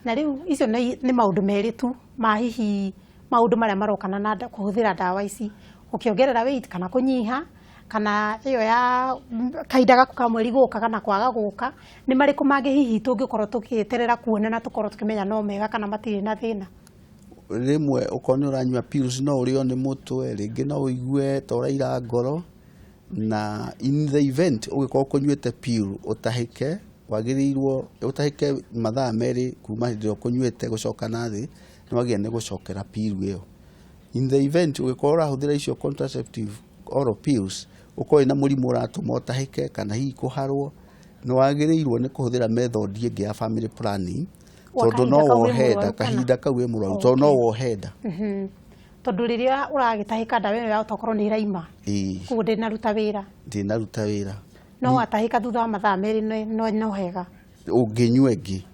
na riu icio ni maundu meri tu mahihi maundu maria marokana na kuhuthira dawa ici ukiongerera weight kana kunyiha kana iyo ya kahinda gaku ka mweri guka kana kwaga guka ni mariku mangi hihi tungikorwo tukieterera kuona na tukorwo tukimenya no mega kana matiri na thina rimwe ukoni uranywa pills no urio ni mutwe ringi no uigue toraira ngoro na in the event ugikorwo kunywete pill utahike wagirirwo utahike mathaa meri kuma hindi ro kunywete gucoka na thi no agie ni gucokera pill iyo in the event ugikorwo urahuthira icio contraceptive oral pills uko ina murimu uratuma utahike kana hihi kuharwo no wagirirwo ni kuhuthira method ingi ya family planning tondu no wohenda kahinda kau we murau tondu no wohenda tondu riria uragitahika ndawa ino ya utokoro ni iraima kuo ndinaruta wira no watahika thutha wa mathaa meri no hega unginywa ingi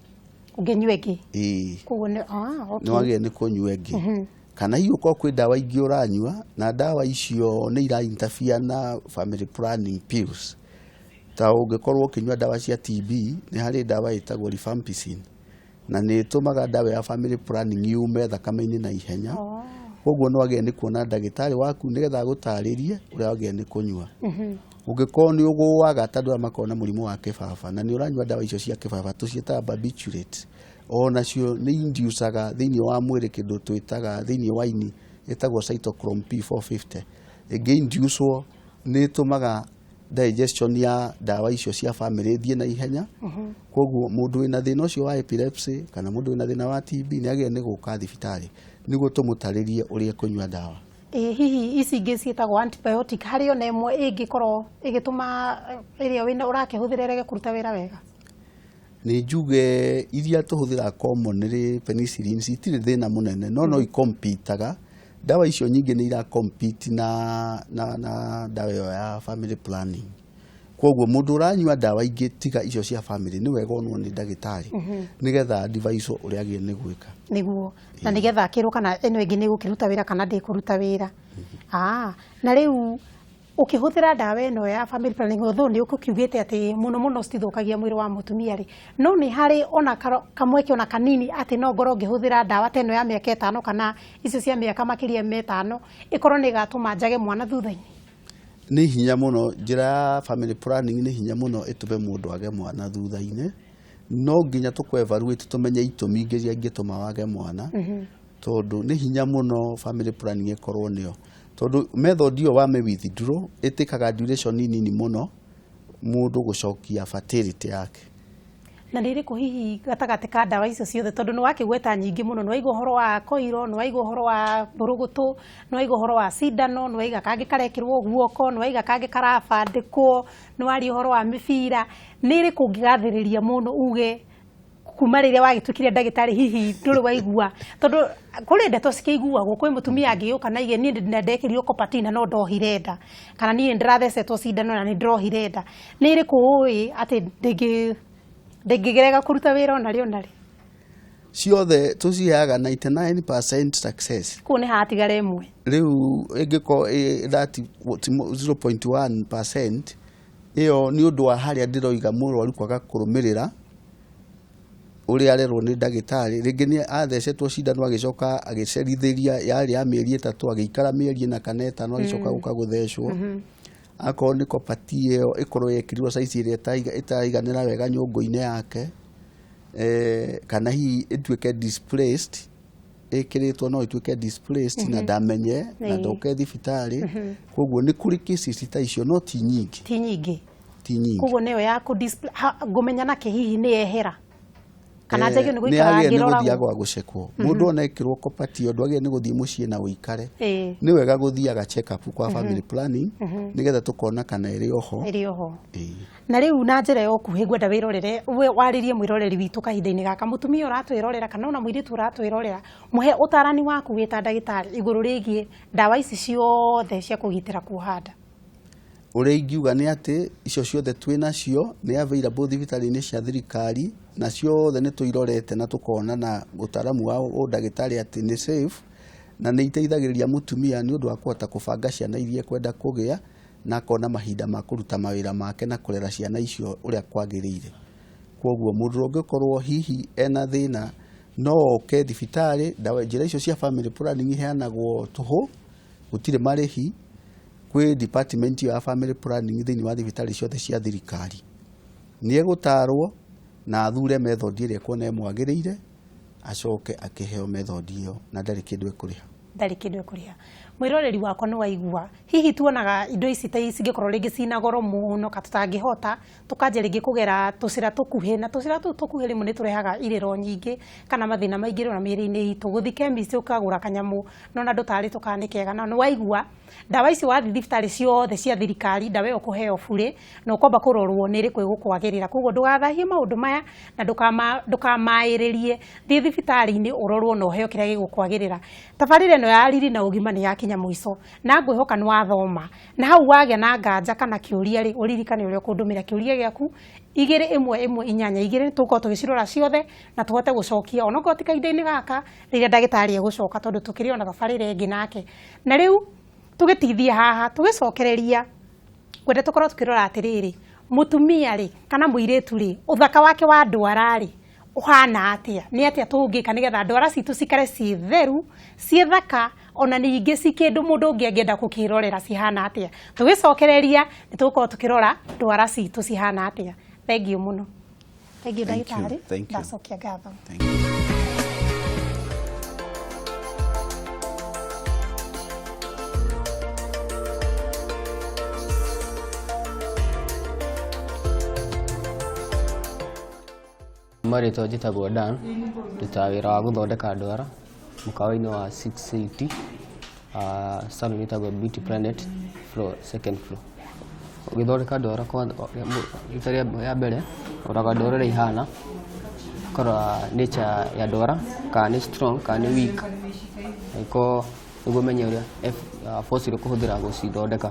kuo no age ni kunywa ingi kana hiyo kwa kwi ndawa ingi uranywa na ndawa icio ni ira interfere na family planning pills ta ungikorwo kinywa ndawa cia TB ni hari ndawa itagwo rifampicin na ni tumaga ndawa ya family planning yume thakame-ini na ihenya koguo no age ni kuona ndagitari waku nigetha gutaririe uria age ni kunywa ungikorwo ni ugwaga tondu makona murimu wa kibaba na ni uranywa ndawa icio cia kibaba tucietaga barbiturates ona cio ni inducaga thiini wa mwiri kindu twitaga thiini wa ini etagwo cytochrome P450 inducwo ni tumaga digestion ya ndawa icio cia family thie na ihenya koguo mundu wina thina ucio wa epilepsy kana mundu wina thina wa TB ni age ni guka thibitari niguo tumutaririe uria kunywa ndawa hihi ici ingi cietagwo antibiotic hari ona imwe ingikorwo igituma iria wina urakihuthira rege kuruta wira wega ni njuge iria tuhuthira commonly penicillin citire thina munene no ikompitaga ndawa icio nyingi ni ira compete na ndawa ya family planning koguo mundu uranywa ndawa ingi tiga icio cia family ni wega onwo ni ndagitari nigetha advice uria agi ni gwika niguo na nigetha akirwo kana eno ingi ni gukiruta wira kana ndi kuruta wira na riu ukihuthira ndawa eno ya family planning otho ni ukukiugite ati muno citithukagia mwiri wa mutumia ri no ni hari ona kamweke ona kanini ati no ngoro ngihuthira ndawa teno ya miaka 5 kana icio cia miaka makiria 5 ikorwo ni gatuma njage mwana thutha-ini ni hinya muno njira ya family planning ni hinya muno itume mundu age mwana thutha-ini no nginya tukwevaluate tumenye itumi ingiria ingituma wage mwana tondu ni hinya muno family planning ikorwo nio tondu method iyo wa me withdraw itikaga duration nini muno mundu gucokia fertility yake na riri kuhihi gatagate ka ndawa icio ciothe tondu ni wakigweta nyingi muno no waigo horo wa koiro no waigo horo wa burugutu no waigo horo wa sindano no waiga kangi karekirwo guoko no waiga kangi karabandikwo no wari horo wa mibira niri kungigathiriria muno uge kuma riria wagitukire ndagitari hihi nduri waigua tondu kuri ndeto cikiguagwo kwi mutumia angiuka na ige ni ndekirio kopatina no ndohirenda kana ni ndirathecetwo sindano na ni ndohirenda niri kuui ati ndingigerega kuruta wira ona ri ciothe tuciaga 99% success ku ni hatigare imwe riu ingiko that 0.1% iyo ni undu wa haria ndiroiga murwaru kwaga kurumirira uria arerwo ni ndagitari ringi ni athecetwo cindano agicoka agicerithiria yari ya mieri 3 agiikara mieri na kana 5 agicoka guka guthecwo akoro ni kopati iyo ikorwo yekirirwo size iria itaiganira wega nyungu-ini yake kana hi ituike displaced ikiritwo no ituike displaced na ndamenye na ndoke thibitari koguo ni kuri cases ta icio no ti nyingi koguo niyo ya ku display ngumenya na kihihi ni ehera kana njagio ni guikara ngirora gwa gucekwo mundu ona ikirwo kopati ondu age ni guthie mucii na uikare ni wega guthiaga check up kwa family planning nigetha tukona kana iri oho na riu na njira yo kuhigwenda wirorere waririe mwiroreri witu kahinda-ini gaka mutumia uratwirorera kana ona mwiritu uratwirorera muhe utarani waku wita ndagitari iguru rigie ndawa ici ciothe cia kugitira kuhanda uria ingiuga ni ati icio ciothe twinacio ni available thibitari-ini cia thirikari na ciothe ni tuirorete na tukona na utaramu wa ndagitari ati ni safe na ni iteithagiriria mutumia ni undu wa kuhota kubanga ciana iria kwenda kugia na kona mahinda ma kuruta mawira make na kurera ciana icio uria kwagirire koguo mundu ungikorwo hihi ena thina no oke thibitari ndawa njira icio cia family planning iheanagwo tuhu gutire marihi kwi department ya family planning thini wa thibitari ciothe cia thirikari ni egutarwo na athure method iria kuona emwagiriire acoke akiheo method iyo na ndari kindu ekuriha mwiroreri wakwa no waigua hihi tuonaga indo ici ta cingikorwo ringi cina goro muno ka tutangihota tukaje ringi kugera tucira tukuhe na tucira tukuhe rimwe ni turehaga iriro nyingi kana mathina maingi na miri-ini itu guthi chemist ukagura kanyamu no na ndutari tukanikega na waigua dawa ici wathi thibitarĩ ciothe cia thirikari dawa ĩyo kũheo bure na ũkomba kũrorwo nĩ ĩrĩkũ ĩgũkwagĩrĩra koguo ndũgathahie maũndũ maya na ndũkamaĩrĩrie thiĩ thibitarĩ-inĩ ũrorwo na ũheo kĩrĩa gĩgũkwagĩrĩra. Tabarĩra ĩno ya riri na ũgima nĩ yakinya mũico na ngwĩhoka nĩ wathoma na hau wagĩa na nganja kana kĩũria rĩ ũririkane ũrĩa ũkũndũmĩra kĩũria gĩaku 21182 tũkorwo tũgĩcirora ciothe na tũhote gũcokia onokorwo ti kahinda-inĩ gaka rĩrĩa ndagĩtarĩ egũcoka tondũ tũkĩrĩ ona thabarĩra ĩngĩ nake. Na rĩu tugitithia haha tugicokereria kwende tukorwo tukirora atiriri mutumia ri kana muiretu ri uthaka wake wa ndwara ri uhana atia ni atia tungika nigetha ndwara citu cikare ci theru ci thaka ona ningi ci kindu mundu ungi angienda gukirorera cihana atia tugicokereria ni tukorwo tukirora ndwara citu cihana atia. Thank you muno. Thank you ndagitari. Ndacokia ngatho. Thank you. Marĩtwa njĩtagwo Dan, ndutaga wĩra wa gũthondeka ndwara mũkawa-inĩ wa 680 salon ĩtagwo Beauty Planet floor, second floor. Ũgĩthondeka ndwara rita rĩa mbere ũraga ndwara ũrĩa ihana ũkarora nature ya ndwara kana nĩ strong kana nĩ weak nĩguo ũmenye ũrĩa force ĩrĩa ũkũhũthĩra gũcithondeka.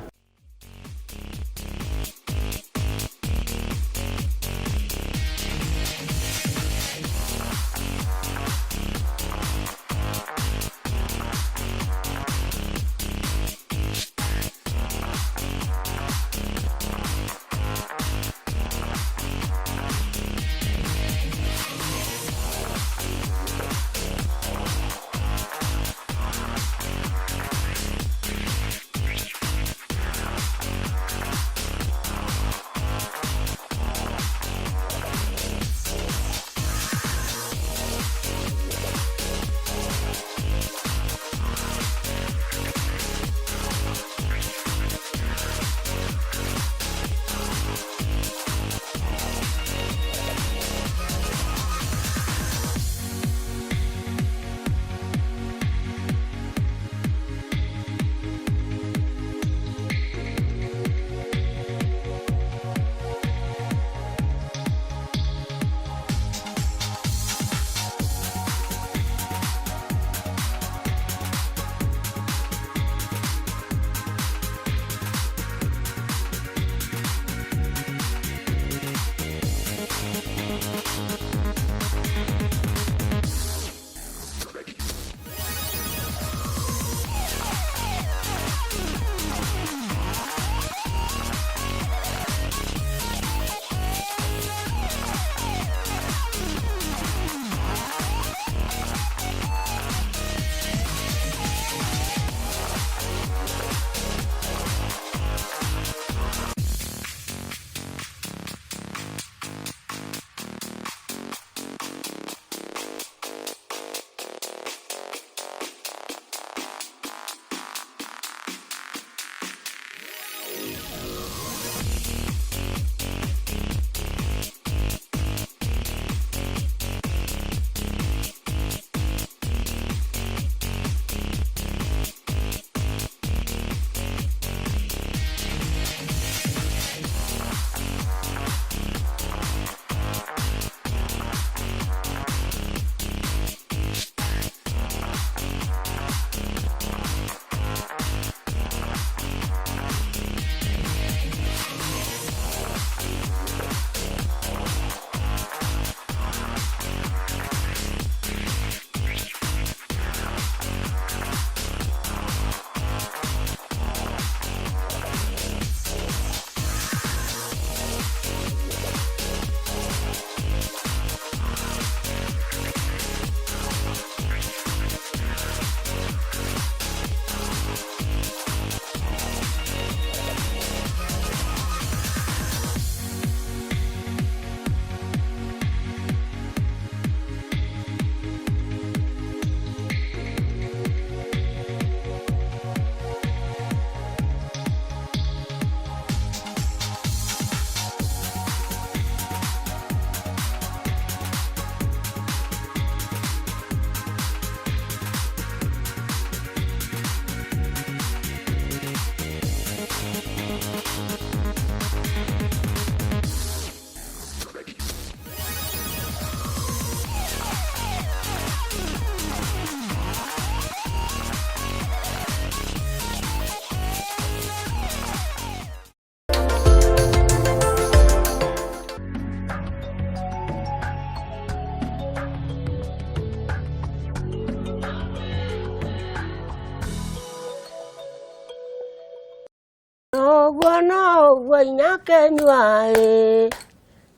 Waina kenyua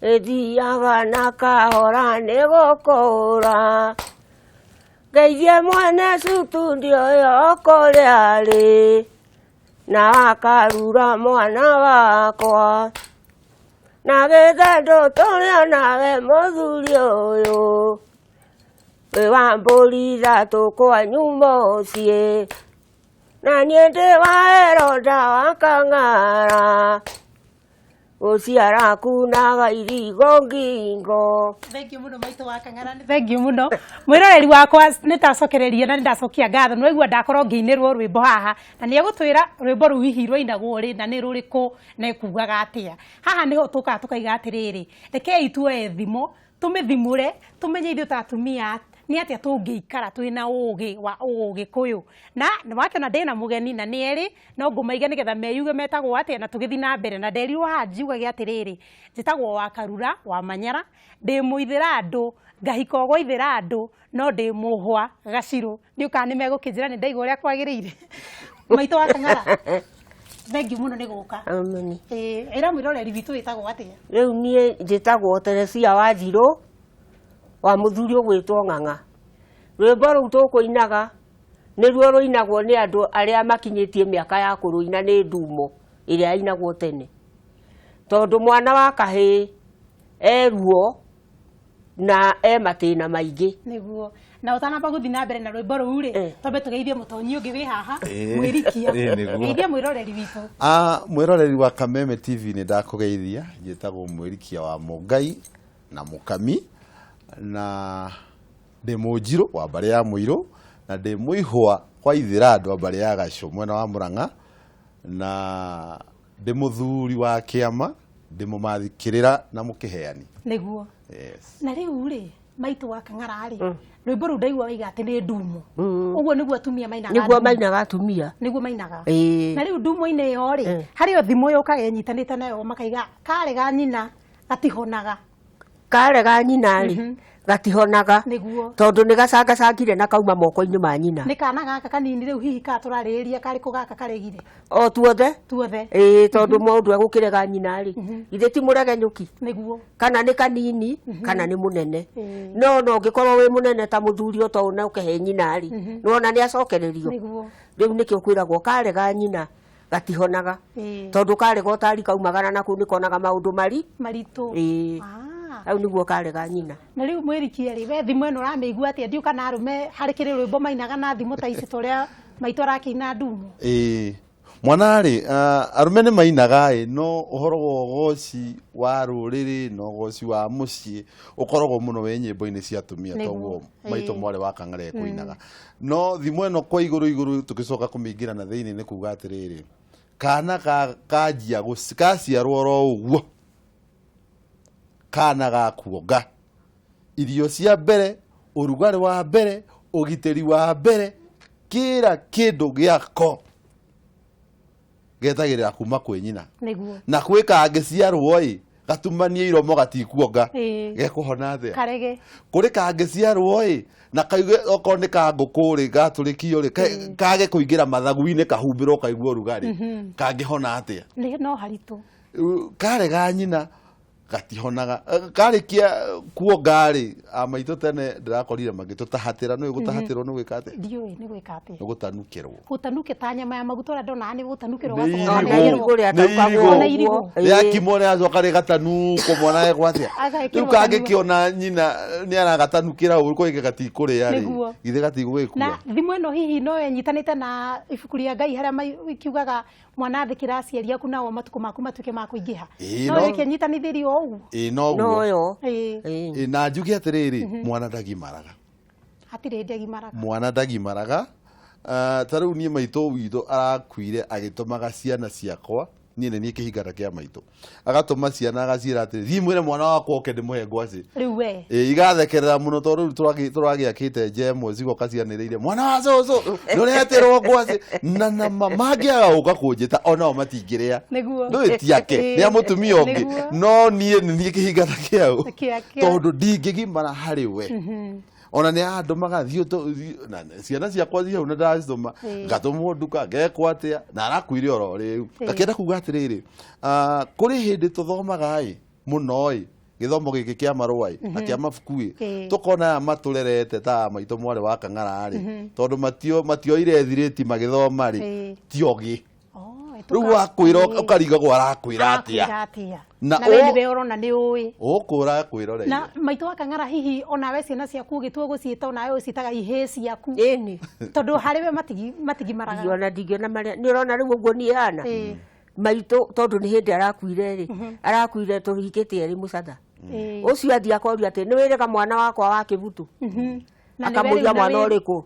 Ediaga na kahora negokora Geithie mwene sutundio yokore ari Na akarura mwana wakwa Na gethendo toria nawe muthuri uyu We wamburi thatu kwa nyumba ucie Na niende waeroda wakang'ara Uciara kunaga irigo ngingo. Thank you muno maitu wa kang'ara ni thank you muno. Mwiroreri wakwa nitacokereria na ndacokia ngatho no igua ndakorwo ngiinirwo rwimbo haha na ni egutwira rwimbo ru hihi rwainagwo ri na ni ruriku na ikugaga atia. Haha niho tukaiga atiriri. Rekei tuoe thimo tumithimure tumenye ithu ta atumia ni atia tungiikara twina ugi wa Ugikuyu na wakiona ndina mugeni na ni eri no ngumaiga nigetha meyuge metagwo atia na tugithi na mbere na nderi wa njiugage atiriri njitagwo wa Karura wa Manyara ndi muithira andu ngahika gwaithira andu no ndi muhwa Gaciru ni uka ni megukinjira ni ndaigo uria kwagirire maitu wa Kang'ara thank you muno ni guka ameni ira mwiroreri witu witagwo atia riu nie njitagwo Teresia wa Njiro wa muthuri ugwitwo Ng'ang'a rwimbo ru tukuinaga niruo ruinagwo ni andu aria makinyitie miaka ya kuruina ni ndumo iria inagwo tene tondu mwana wa kahi eruo na matina maingi niguo na utanamba guthi na mbere na rwimbo ru ri tombe tugeithie mutonyi ungi wi haha mwirikia geithia mwiroreri witu mwiroreri wa Kameme TV ni ndakugeithia njitagwo mwirikia wa Mungai na Mukami na ndi Munjiru wa mbare ya Muiru na ndi Muihwa kwa ithira andu mbare ya Gacu mwena wa Murang'a na ndi muthuri wa kiama ndi mumathikirira na mukiheani niguo yes na riu ri maitu wa Kang'ara ri rwimbo ru ndaigua wiga ati ni ndumo uguo niguo atumia mainaga niguo mainaga atumia niguo mainaga na riu ndumo-ini yo ri hari o thimo yo kagenyitanite nayo makaiga karega nyina gatihonaga karega nyina ri gatihonaga tondu ni gacangacangire na kauma moko-ini ma nyina ni kana gaka kanini riu hihi ka turariria kari ko gaka karegire o tuothe tondu mundu egukirega nyina ri ithe ti murege nyuki niguo kana ni kanini kana ni munene no ngikorwo wi munene ta muthuri to na ukehe nyina ri nona ni acokererio riu nikio kwiragwo karega nyina gatihonaga tondu karega utari kaumagana na ku ni konaga maundu maritu au niguo karega nyina na riu mwirikia ri we thimo ino ramenigua atia ndiu kana arume hari kiri rwimbo mainaga na thimo ta ici toria maitu arakiina ndumo mwana ri arume ni mainaga no uhoro wa ugoci wa ruriri no ugoci wa mucii ukoragwo muno we nyimbo-ini cia atumia toguo maitu mwari wa Kang'ara kuinaga no thimo ino kwa iguru tugicoka kumingira na thiini ni kuga atiriri kana kanjia gaciarwo ro uguo kana gakuonga irio cia mbere urugari wa mbere ugiteri wa mbere kira kindu giako getagirira kuma kwi nyina na kwi kangiciarwo gatumanie iromo gatikuonga gekuhona atia karege kuri kangiciarwo na kaigue oko ni kangukuri gaturikio ri kage kuingira mathagu-ini kahumbirwo kaigua urugari kangihona atia no haritu karega nyina gatihonaga karikia kuonga ri maitu tene ndirakorire magitutahatira no igutahatirwo no gwikate ndiui ni gwikate gutanukirwo gutanuke ta nyama ya magutora ndona ni gutanukirwo na irigo ya kimone azoka ri gatanuko mwana ye gwatia riu kangikiona nyina ni aragatanukira uko igatikurĩa ri ithe gatigwikua na thimo ino hihi no yenyitanite na ibuku ria Ngai haria ikiugaga mwana thikira aciari aku nao matuko maku matuke ma kuingiha no ikenyitanithirio ou no yo na njuge atiriri mwana ndagimaraga hatire ndagimaraga mwana ndagimaraga tariu nie maitu withu arakuire agitumaga ciana ciakwa nie ni kihingara kia maitu agatuma ciana agacira atiri thimwire mwana wakwa oke ndimuhe ngwaci riu we igathekerera muno tondu turagiakite jemo zigo cianiriire mwana wa cucu nureterwo ngwaci na mangiaga uka kunjita ona matingiria ndu tiake ni amutumia ungi no nie kihingara kiau tondu ndingigimara hari we ona nä andå magathio ciana ciakwa ciau na ndacitåma ngatåmwo nduka ngekwo atä a na arakuire oro rä u ngakenda kuga atä rä rä kå rä hä ndä tå thomaga må no githomo giki kia marua na kia mabuku tå kona aya matå rerete ta maitå mwarä wa kang'ara tondå matioire thirĩti magĩthoma tiogĩ rĩu wakwĩra ũkarigagwo arakwĩra atĩa na we nĩwe ũrona nĩ ũĩ ũkũra kwĩrorera na maitũ wa kang'ara hihi onawe ciana ciaku ũgĩtua gũciĩta onawe ũciĩtaga ihĩ ciaku tondũ harĩ we matigimaraga ona ndingĩona marĩa nĩ ũrona rĩu ũguo niĩ hana maitũ tondũ nĩ hĩndĩ arakuire tũhikĩte erĩ mũcatha ũcio athi akoria atĩ nĩ wĩrĩga mwana wakwa wa kĩbutu akamũria mwana ũrĩkũ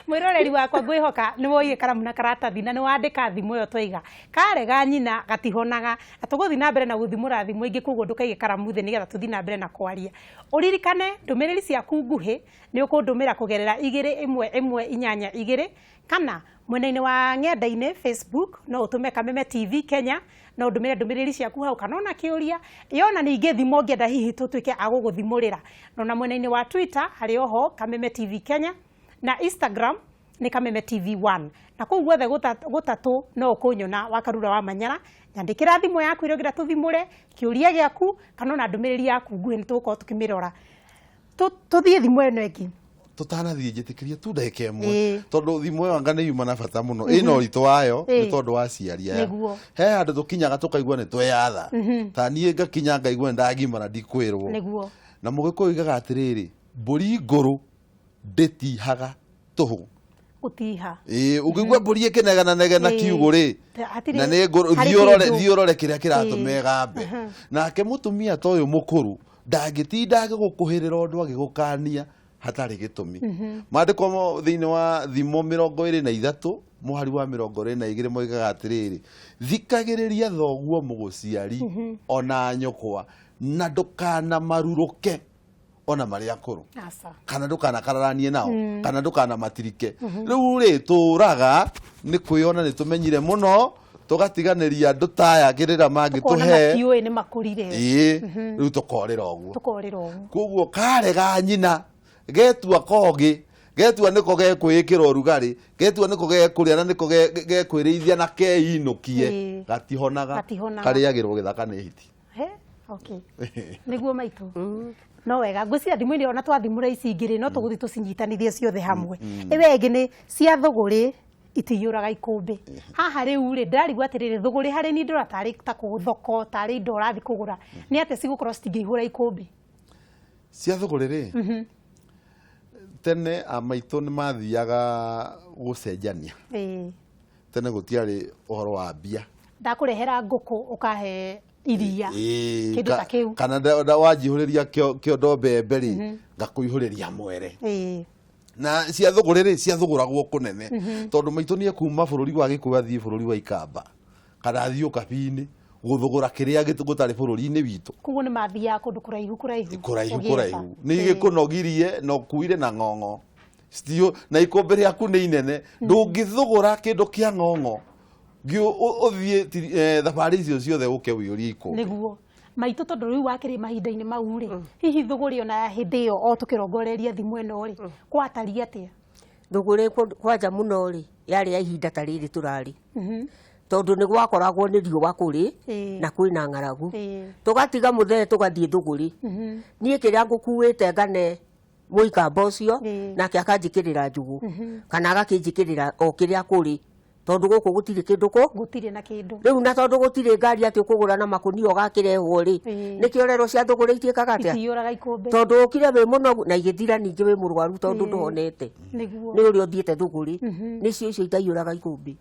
mwĩroreri wakwa ngwĩhoka nĩ woire karamu na karatathi na nĩ wandĩka thimũ ĩyo twaiga karega nyina gatihonaga na tũgũthiĩ na mbere na gũthimũra thimũ ingĩ koguo ndũkaige karamu thĩ nĩgetha tũthiĩ na mbere na kwaria ũririkane ndũmĩrĩri ciaku nguhĩ nĩ ũkũndũmĩra kũgerera 21182 kana mwena-inĩ wa ng'enda-inĩ Facebook no ũtũme Kameme TV Kenya no ũndũmĩre ndũmĩrĩri ciaku hau kana ona kĩũria yona ningĩ thimo ngĩenda hihi tũtuĩke a gũgũthimũrĩra na mwena-inĩ wa Twitter harĩ oho Kameme TV Kenya na Instagram ni Kameme TV1 na kũu guothe gũtatũ no ũkũnyona wa Karura wa Manyara nyandĩkĩra thimũ yaku ĩrĩa ũngĩenda tũthimũre kĩũria gĩaku kana ona ndũmĩrĩri yaku nguhĩ nĩtũgũkorwo tũkĩmĩrora tũthiĩ thimũ ĩno ĩngĩ tũtanathiĩ njĩtĩkĩria tu ndagĩka ĩmwe tondũ thimũ ĩyo anga nĩ yuma na bata mũno ĩna ũritũ wayo nĩ tondũ wa ciari aya he handũ tũkinyaga tũkaigua nĩ tweyatha ta niĩ ngakinya ngaigua ndagimara ndikwĩrwo na mũgĩkũyũ oigaga atĩrĩrĩ mbũri ngũrũ ndĩtihaga tũhũ gũtiha ũngĩigua mbũri ĩkĩnegananegena kiugũ rĩ na nĩ thiĩ ũrore kĩrĩa kĩratũma ĩgambe nake mũtumia ta ũyũ mũkũrũ ndangĩtinda agĩgũkũhĩrĩra ũndũ agĩgũkania hatarĩ gĩtũmi maandĩko thĩinĩ wa thimo 23 mũhari wa 22 moigaga atĩrĩrĩ thikagĩrĩria thoguo mũgũciari ona nyũkwa na ndũkanamarurũke ona marĩ akũrũ kana ndũkanakararanie nao kana ndũkanamatirike rĩu rĩ tũraga nĩ kwĩona nĩ tũmenyire mũno tũgatiganĩria andũ taya kĩrĩra mangĩtũhe rĩu tũkorĩra ũguo koguo karega nyina getua kogĩ getua nĩko gekwĩĩkĩra ũrugarĩ getua nĩko gekũrĩa na nĩko gekwĩrĩithia na keinũkie gatihonaga karĩagĩrwo gĩthaka nĩ hiti nĩguo maitũ no wega ngwĩciria thimũ-inĩ ona twathimũra ici ingĩ no tũgũthiĩ tũcinyitanithie ciothe hamwe ĩwe ĩngĩ nĩ cia thũgũrĩ itiyũraga ikũmbĩ haha rĩu rĩ ndĩrarigwo atĩrĩrĩ thũgũrĩ harĩ ni ndora tarĩ ta thoko tarĩ indo ũrathiĩ kũgũra nĩ atĩ cigũkorwo citingĩihũra ikũmbĩ cia thũgũrĩ rĩ tene amaitũ nĩ mathiaga gũcenjania tene gũtiarĩ ũhoro wa mbia ndakũrehera ngũkũ ũkahe iria kĩndũ ta kĩu kana wanjihũrĩria kĩondo mbembe rĩ ngakũihũrĩria mwere na cia thũgũrĩ rĩ ciathũgũragwo kũnene tondũ maitũ nĩ ekuma bũrũri wa Gĩkũyũ athiĩ bũrũri wa Ikamba kana athiĩ ũkabi-inĩ gũthũgũra kĩrĩa gũtarĩ bũrũri-inĩ witũ koguo nĩ mathiaga kũndũ kũraihu nĩ gĩkũnogirie na ũkuire na ng'ong'o na ikũmbĩ rĩaku nĩ inene ndũngĩthũgũra kĩndũ kĩa ng'ong'o ũthiĩ thabarĩ icio ciothe ũke wĩũrie ikũmbĩ nĩguo maitũ tondũ rĩu wakĩrĩ mahinda-inĩ mau rĩ hihi thũgũrĩ ona hĩndĩ ĩyo o tũkĩrongoreria thimũ ĩno rĩ gwatariĩ atĩa thũgũrĩ kwanja mũno rĩ yarĩ ya ihinda ta rĩrĩ tũrarĩ tondũ nĩ gwakoragwo nĩ riũa kũrĩ na kwĩna ng'aragu tũgatiga mũthee tũgathiĩ thũgũrĩ niĩ kĩrĩa ngũkuĩte ngane mũikamba ũcio nake akanjĩkĩrĩra njũgũ kana agakĩnjĩkĩrĩra o kĩrĩa kũrĩ tondũ gũkũ gũtirĩ kĩndũ gũtirĩ na kĩndũ rĩu na tondũ gũtirĩ ngari atĩ ũkũgũra na makũnia ũgakĩrehwo rĩ nĩkĩo rero cia thũgũrĩ itiĩkaga atĩa itiyũraga ikũmbĩ tondũ ũkire wĩ mũnogu na igĩthira ningĩ wĩ mũrwaru tondũ ndũhonete nĩ ũrĩa ũthiĩte thũgũrĩ nĩcio icio itaiyũraga ikũmbĩ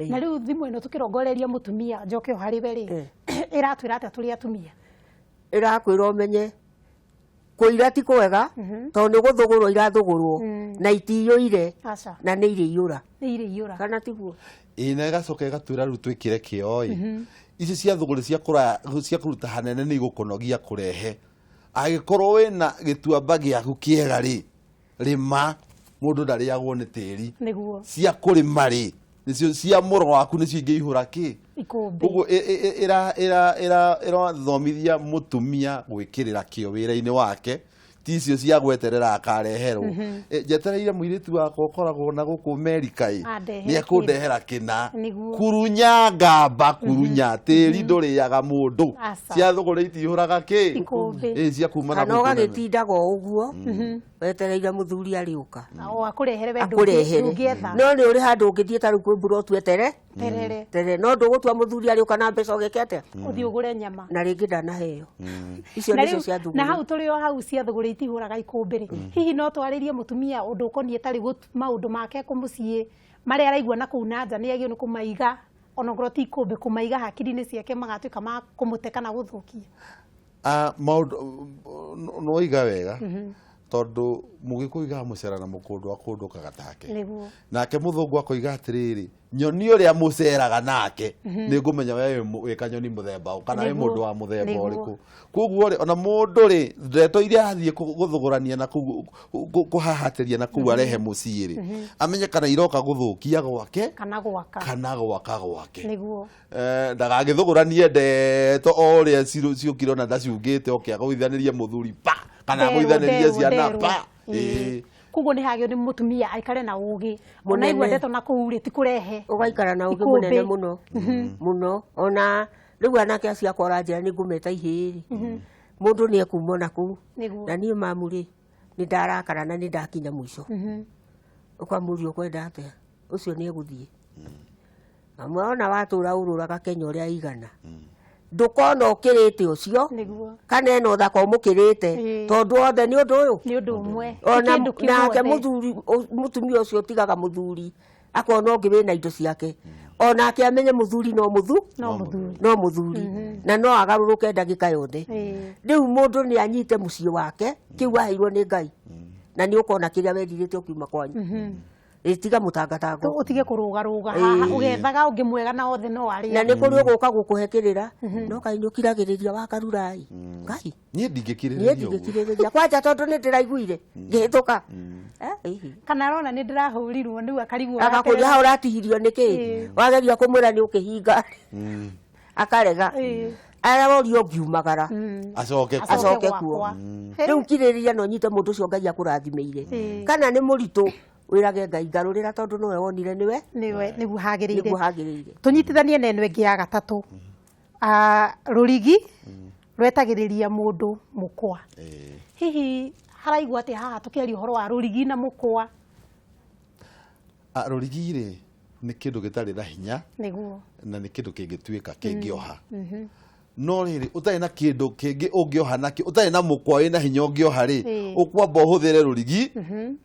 na rĩu thimũ ĩno tũkĩrongoreria mũtumia njoke o harĩ we rĩ ĩratwĩra atĩa tũrĩ atumia ĩrakwĩra ũmenye kũira ti kwega tondũ nĩ gũthũgũrwo irathũgũrwo na itiyũire na nĩ irĩiyũra kana tiguo na ĩgacoka ĩgatwĩra rĩu twĩkĩre kĩo ici cia thũgũrĩ cia kũruta hanene nĩ igũkũnogia kũrehe angĩkorwo wĩna gĩtuamba gĩaku kĩega rĩ rĩma mũndũ ndarĩagwo nĩ tĩri cia kũrĩma rĩ nĩcio cia mũro waku nĩcio ingĩihũra kĩ ũguo ĩrathomithia mũtumia gwĩkĩrĩra kĩo wĩra-inĩ wake ticio cia gweterera akareherwo njetereire muiritu wakwa ukoragwo na guku Amerika ni akundehera kina kurunya ngamba kurunya tiri nduriaga mundu cia thugura itihuraga ki cia kumana kana ugagitindaga uguo wetereire muthuri ariuka akurehere wendo ungietha no ni uri handu ungithie taru kwibura twetere terere no ndugutua muthuri ariuka na mbeca ugekete uthii ugure nyama na ringi ndanaheo icio nicio cia thugura na hau turi o hau cia thugura itihuraga ikumbiri hihi no twaririe mutumia undu ukonie tari maundu make kumucii mari araigua na kuu nanja ni agio ni kumaiga onogro ti ikumbi kumaiga hakiri-ini ciake magatuika ma kumuteka na guthukia maundu no iga wega tondu mugikuiga mucera na mukundu akundukaga take nake muthungu akoiga atiriri nyoni uria muceraga nake ni ngumenya we kanyoni muthemba kana we mundu wa muthemba uriku koguo ri ona mundu ri ndeto iria athie guthugurania na kuhahatiria na ku arehe mucii ri amenye kana iroka guthukia gwake kana gwaka gwake niguo ndagagithuguranie ndeto oria ciukiro na ndaciungite okiaga gwithanirie muthuri pa kana gwithanirie ciana pa kugo ni hagio ni mutumia aikare na ugi ona igwa ndeto na kuuri ti kurehe ugaikara na ugi munene muno muno ona riu anake acia kora njira ni ngumeta ihiri mundu ni ekuma na ku na ni mamuri ni ndarakara na ni ndakinya mwisho ukamuri ukwenda atia ucio ni eguthie amwana watura ururaga Kenya uria igana ndukona ukirite ucio kana no thako mukirite tondu othe ni undu umwe ona nake muthuri mutumia ucio tigaga muthuri akona ungi wina indo ciake ona ake amenye muthuri no muthuri na no agaruruke ndagika yothe riu mundu ni anyite mucii wake kiu aheirwo ni Ngai na ni ukona kiria wendirite ukiuma kwanyu itiga mutangatango utige kurugaruga haha ugethaga ungi mwega na othe no ari na ni kuri guka gukuhekirira no kainyo kiragiriria wa karurai Ngai nie ndingikiririria kwanja tondu ni ndiraiguire ngihituka kana rona ni ndirahurirwo niu akarigwo akakuri ha uratihirio niki wageria kumwira ni ukihinga akarega araworio ngiumagara acoke kuo riu kiririria no nyite mundu ucio Ngai akurathimeire kana ni muritu wirage Ngai ngarurira tondu no wonire niwe nigu hagirire tunyitithanie na eno ingi ya gatatu rurigi rwetagiriria mundu mukwa hihi haraigwa ati haha tukiaria uhoro wa rurigi na mukwa rurigi ri ni kindu gitari na hinya niguo na ni kindu kingituika kingioha no riri utari na kindu kingi ungioha nakio utari na mukwa wina hinya ungioha ri ukwamba uhuthire rurigi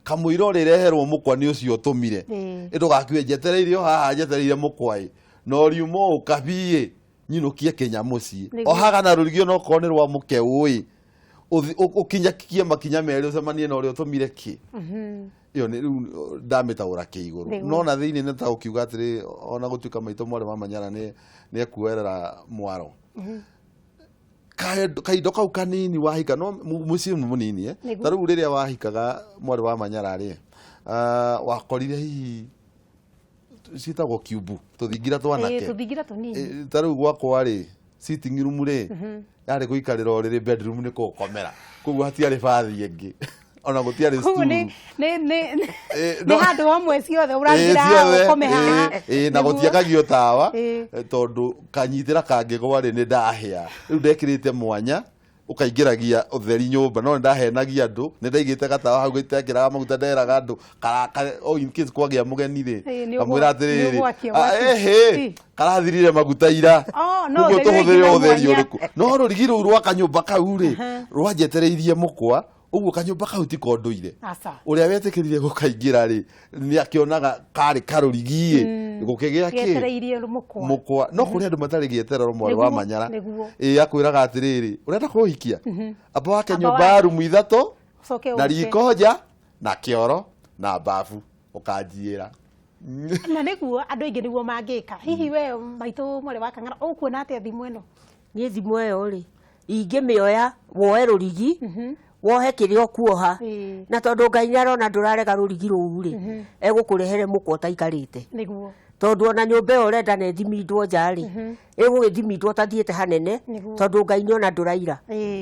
kamuiro rireherwo mukwa ni ucio utumire ndugakue njetereirio haha njetereire mukwa no riumo ukabie nyinukie Kenya mucii ohaga na rurigi no konirwa muke ui ukinyakikie makinya meri ucemanie na uria utumire ki iyo ni ndamitaura kiiguru no na thiini ni ta ukiuga atiri ona gutuika maito mwari wa manyara ni kuerera mwaro kaindo kau kanini wahika no mucii munini taru riria wahikaga mwari wa manyara ri wakorire hihi citagwo kiubu tuthingira twanake tuthingira tunini taru gwakwa ri sitting room ri yari guikarira oriri bedroom ni kukomera koguo hatiari bathi ingi ona gutiari stool ni handu hamwe ciothe uragira ukome haha na gutiakagio tawa tondu kanyitira kangigwa ri ni ndahia riu ndekirite mwanya ukaingiragia utheri nyumba no ndahenagia andu ni ndaigite gatawa hau gitekiraga maguta nderaga andu in case kwagia mugeni ri amwira atiriri karathirire maguta ira koguo tuhuthire utheri uriku no rurigi ruu rwa kanyumba kau ri rwanjetereirie mukwa uguo kanyumba kau ti konduire uria wetikirire gukaingira ri ni akionaga kari karurigi gukigia ki mukwa no kuri andu matari gieterero mwari wa manyara akwiraga atiriri urenda kuhikia aba wake nyumba rumu ithatu na riko nja na kioro na bafu ukanjiira na niguo andu aingi niguo mangika hihi we maitu mwari wa kang'ara ukuona atia thimu eno ni thimu eyo ri ingimioya woe rurigi wohe kiria okuoha na tondu Ngai arona ndurarega rurigi ruu ri egukurehere mukwa utaikarite niguo tondu ona nyumba ĩyo ũrenda na ĩthimindwo nja rĩ ĩgũgĩthimindwo tathiĩte hanene tondu Ngai nĩ ona ndũraira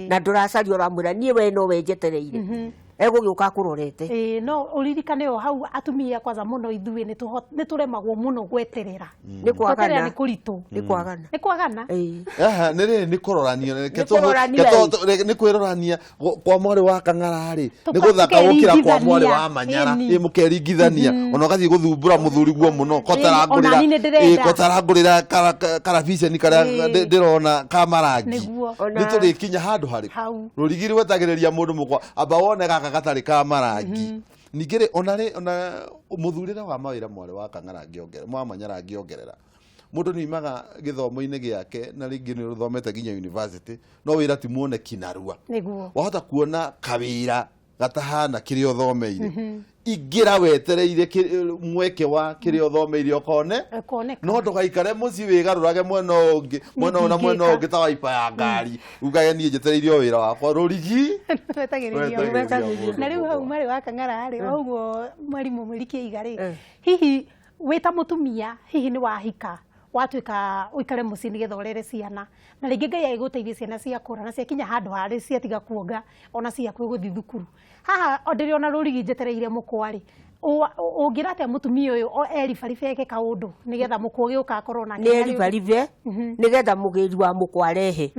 na ndũracaria ũramwĩra niĩ we no we njetereire egũgĩũka kũrorete no uririkane o hau atumia kwanza muno ithuĩ nĩ tũremagwo mũno gweterera nĩ kwagana nĩ kũritũ nĩ kwagana nĩ kũrorania nĩ kwĩrorania kwa mwarĩ wa Kang'ara rĩ nĩ gũthaka gũkĩra kwa mwarĩ wa Manyara mũkeringithania ona ũgathiĩ gũthumbũra mũthuri guo mũno kotarangũrĩra karabiceni karĩa ndĩrona ka marangi nĩ tũrĩkinya handũ harĩ rũrigi rwetagĩrĩria mũndũ mũkwa amba wone gaka gatarĩ ka marangi ningĩ rĩ ona mũthurĩre wa mawĩra mwarĩ wa Kang'ara ngĩongerera Manyara ngĩongerera mũndũ nĩ imaga gĩthomo-inĩ gĩake na rĩngĩ nĩ ũthomete nginya university no wĩra ti muoneki narua wahota kuona kawĩra gatahana kĩrĩa ũthomeire ingĩra wetereire mweke wa kĩrĩa ũthomeire ũkone no ndũgaikare mũciĩ wĩgarũrage mwena ũngĩ mwena ũna mwena ũngĩ ta waipa ya ngari ugage niĩ njetereire o wĩra wakwa rũrigi na rĩu hau marĩ wa Kang'ara rĩ ũguo mwarimũ Thīrīga rĩ hihi wĩta mũtumia hihi nĩ wahika watuĩka ũikare mũciĩ nĩgetha ũrere ciana na rĩngĩ Ngai agĩgũteithia ciana ciakũra na ciakinya handũ harĩ ciatiga kuonga ona ciaku gũthiĩ thukuru haha ndĩrĩ ona rũrigi njetereire mũkwa rĩ ũngĩra atĩa mũtumia ũyũ eribaribe kaũndũ nĩgetha mũkwa ũgĩũka akorwo nake nĩ eribaribe nĩgetha mũgĩri wa mũkwa arehe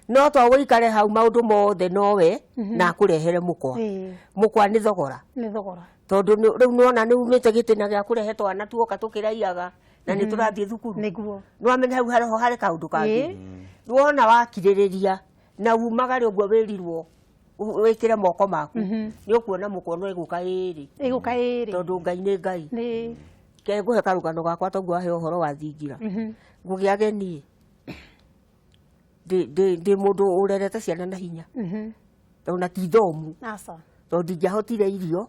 no to gũikare hau maũndũ mothe nowe na akũrehere mũkwa nĩ thogora tondu rĩu nĩwona nĩ umĩte gĩtĩna gĩa kũrehe twana tuoka tũkĩraiaga na nĩ tũrathiĩ thukuru nĩwamenya hau harĩ kaũndũ kangĩ wona wakirĩrĩria na umagare ũguo wĩrirwo wĩkĩre moko maku nĩ ũkuona mũkwa no ĩgũka ĩrĩ tondũ Ngai nĩ Ngai ke ngũhe karũgano gakwa tongu wahe ũhoro wa thingira ngũgĩage niĩ ndĩ mũndũ ũrerete ciana na hinya ona ti thomu tondũ ndingĩahotire irio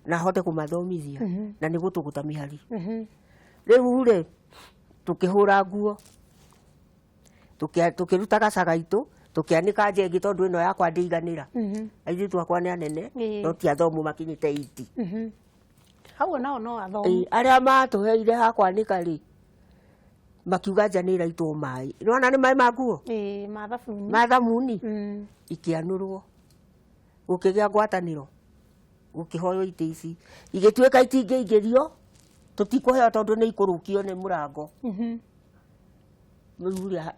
na hote kũmathomithia na nĩ gũtũgũta mĩhari rĩu rĩ tũkĩhũra nguo tũkĩruta gacaga itũ tũkĩanĩka njengi tondũ ĩno yakwa ndĩiganĩra airĩtu akwa nĩ anene no ti athomu makinyĩte 80 hau nao no athomu arĩa matũheire ha kwanĩka rĩ makiuga nja nĩ iraitwo maĩ nĩwona nĩ maĩ ma nguo ma thamuni ikĩanũrwo gũkĩgĩa ngwatanĩro gũkĩhoywo itĩ ici igĩtuĩka itingĩingĩrio tũtikũheo tondũ nĩ ikũrũkio nĩ mũrango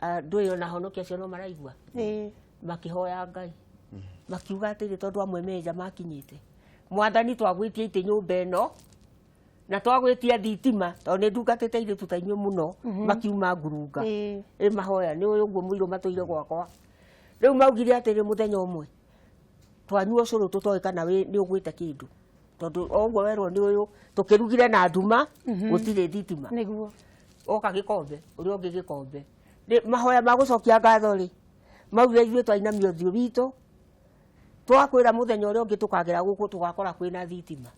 andũ ĩyo na honokia cio no maraigua makĩhoya Ngai makiuga atĩrĩ tondũ amwe menja makinyĩte mwathani twagwĩtia itĩ nyũmba ĩno na twagwĩtia thitima tondũ nĩ ndungatĩte airĩtu ta inyuĩ mũno makiuma ngurunga mahoya nĩ ũyũ ũguo mũirũ matũire gwakwa rĩu maugire atĩrĩ mũthenya ũmwe twanyua ũcũrũ tũtoĩ kana nĩ ũgwĩte kĩndũ tondu ogwo werwo ni uyu tukirugire na nduma gutire thitima niguo oka gikombe uri ongi gikombe mahoya magucokia ngatho ri mauge ithuĩ twainamia ũthiũ witũ twakwĩra mũthenya ũrĩa ũngĩ tukagera gũkũ tugakora kwĩna thitima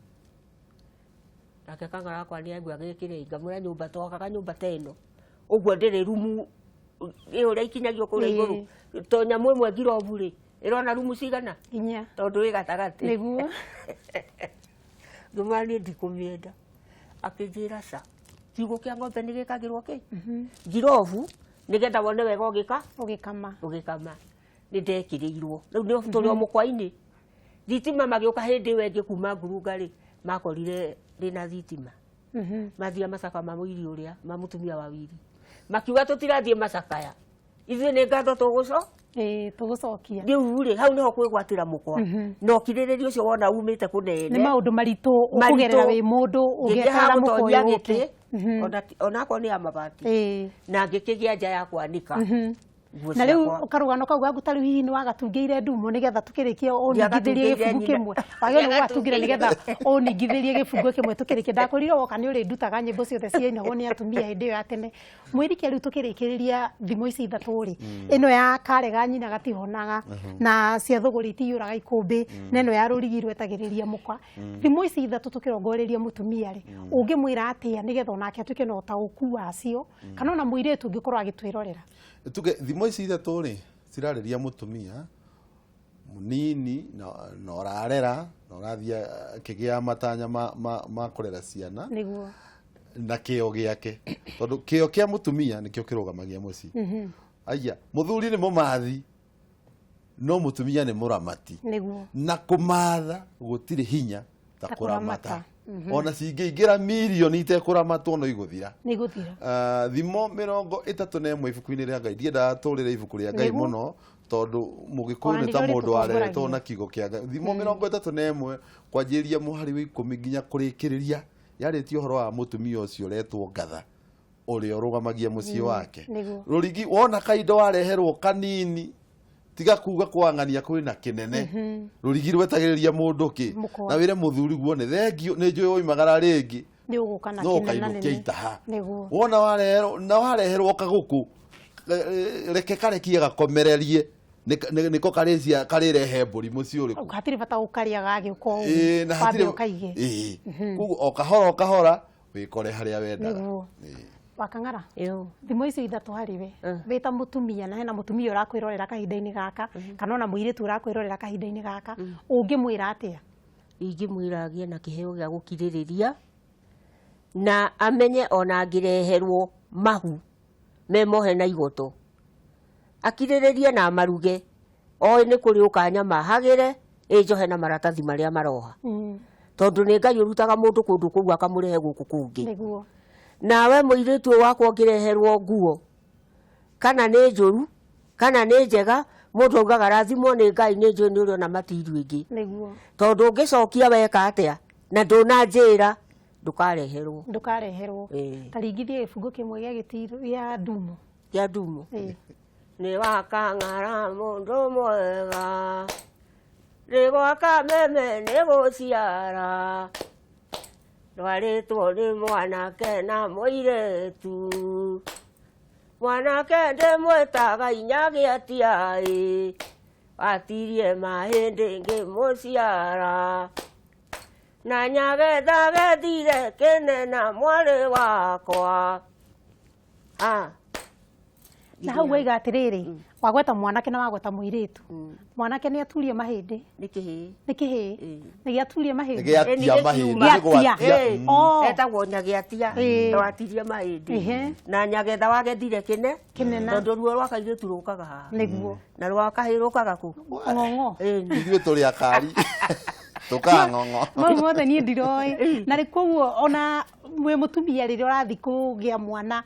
nake Kang'ara akwa nĩ aigua gĩkĩrĩ ngamwĩra nyũmba twakaga nyũmba ta ĩno ũguo ndĩrĩ rumu ũrĩa ikinyagio kũrĩa igũrũ to nyamũ ĩmwe ngirobu rĩ ĩrona rumu cigana inya tondũ wĩ gatagatĩ nĩguo ngũmani ndikũmĩenda akĩnjĩra ca kiugũ kĩa ng'ombe nĩ gĩkagĩrwo kĩ ngirobu nĩgetha wone wega ũgĩkama nĩ ndekĩrĩirwo rĩu nĩ tũrĩ o mũkwa-inĩ thitima magĩũka hĩndĩ ĩyo ĩngĩ kuma ngurunga rĩ makorire rĩna thitima mathia macaka ma mũiri ũrĩa ma mũtumia wa wiri makiuga tũtirathiĩ macakaya ithuĩ nĩ ngatho tũgũcokia rĩu rĩ hau nĩho kwĩgwatĩra mũkwa na ũkirĩrĩria ũcio wona umĩte kũnene nĩ maũndũ maritũ ũkũgerera wĩ mũndũ ũgĩetara mũkwa ũyũ onakorwo nĩ ya mabati na ngĩkĩgĩa nja ya kwanĩka na rĩu karũgano kau gaku tarĩu hihi nĩ wagatungĩire ndumo nĩgetha tũkĩrĩkie ũningithĩrie gĩbungu kĩmwe wagĩrĩirwo gũgatungĩra nĩgetha ũningithĩrie gĩbungu kĩmwe tũkĩrĩkie ndakwĩrire woka nĩ ũrĩndutaga nyĩmbo ciothe ciainagwo nĩ atumia hĩndĩ ĩyo ya tene mwĩrikia rĩu tũkĩrĩkĩrĩria thimo ici ithatũ rĩ ĩno ya karega nyina gatihonaga na cia thũgũrĩ itiyũraga ikũmbĩ na ĩno ya rũrigi rwetagĩrĩria mũkwa thimo ici ithatũ tũkĩrongoreria mũtumia rĩ ũngĩmwĩra atĩa nĩgetha onake atuĩke na ũtaũku wacio kana ona mũirĩtu ũngĩkorwo agĩtwĩrorera tuge thimo ici ithatũ rĩ cirarĩria mũtumia mũnini na ũrarera na ũrathiĩ akĩgĩa matanya ma kũrera ciana nĩguo na kĩo gĩake tondũ kĩo kĩa mũtumia nĩkĩo kĩrũgamagia mũciĩ aya mũthuri nĩ mũmathi no mũtumia nĩ mũramati na kũmatha gũtirĩ hinya ta kũramata ona cingĩingĩra mirioni itekũramatwo no igũthira thimo 31 ibuku-inĩ rĩa Ngai ndiendaga tũrĩre ibuku rĩa Ngai mũno tondu Mũgĩkũyũ nĩ ta mũndũ wareretwo na kiugo kĩa Ngai thimo 31 kwanjĩrĩria mũhari wa 10 nginya kũrĩkĩrĩria yarĩtie ũhoro wa mũtumia ũcio ũretwo Ngatha ũrĩa ũrũgamagia mũciĩ wake rũrigi wona kaindo wareherwo kanini tiga kuga kwang'ania kwĩna kĩnene rũrigi rwetagĩrĩria mũndũ kĩ na wĩre mũthuri guo nĩ thengio nĩ njũĩ woimagara rĩngĩ nĩ ũgũkana kĩnene itaha wona wareherwo kagũkũ reke karekie gakomererie niko karĩcia karĩrehe mbũri mũciĩ ũrĩkũ hatirĩ bata ũkarĩa gagĩũka ũguo na hatirĩ koguo o kahora wĩkore harĩa wendaga Wakang'ara thimo icio ithatũ harĩ we wĩta mũtumia na hena mũtumia ũrakwĩrorera kahinda-inĩ gaka kana ona mũirĩtu ũrakwĩrorera kahinda-inĩ gaka ũngĩmwĩra atĩa ingĩmwĩra agĩe na kĩheo gĩa gũkirĩrĩria na amenye ona angĩreherwo mahu memohe na igoto akirĩrĩrie na maruge oĩ nĩ kũrĩ ũkanya mahagĩre ĩnjohe na maratathi marĩa maroha tondũ nĩ Ngai ũrutaga mũndũ kũndũ kũu akamũrehe gũkũ kũngĩ nawe mũirĩtu wakwa ũngĩreherwo nguo kana nĩ njũru kana nĩ njega mũndũ augaga rathimwo nĩ Ngai nĩ njũĩ nĩ ũrĩ ona matiru ĩngĩ tondũ ũngĩcokia weka atĩa na ndũnanjĩra ndũkareherwo taringithie gĩbungo kĩmwe gĩa gĩtiro gĩa ndumo nĩ wakang'ara mũndũ mwega rĩgwa Kameme nĩ gũciara rwarĩtwo nĩ mwanake na mũirĩtu mwanake ndĩmwĩtaga Gitati watirie mahĩndĩ ngĩmũciara na nyagetha gethire kĩnena mwarĩ wakwa na hau waiga atĩrĩrĩ wagweta mwanake na wagweta mũirĩtu mwanake nĩ aturie mahĩndĩ nĩ kĩhĩ nĩ gĩaturie mahĩndĩ etagwo Gitati watirie mahĩndĩ na nyagetha wagethire tondũ ruo rwa kairĩtu rũkaga haha na rwa kahĩ rũkaga kũ ng'ong'o ithuĩ tũrĩ akari tũkang'ong'o mau mothe niĩ ndiroĩ na rĩ koguo ona wĩ mũtumia rĩrĩa ũrathi kũgĩa mwana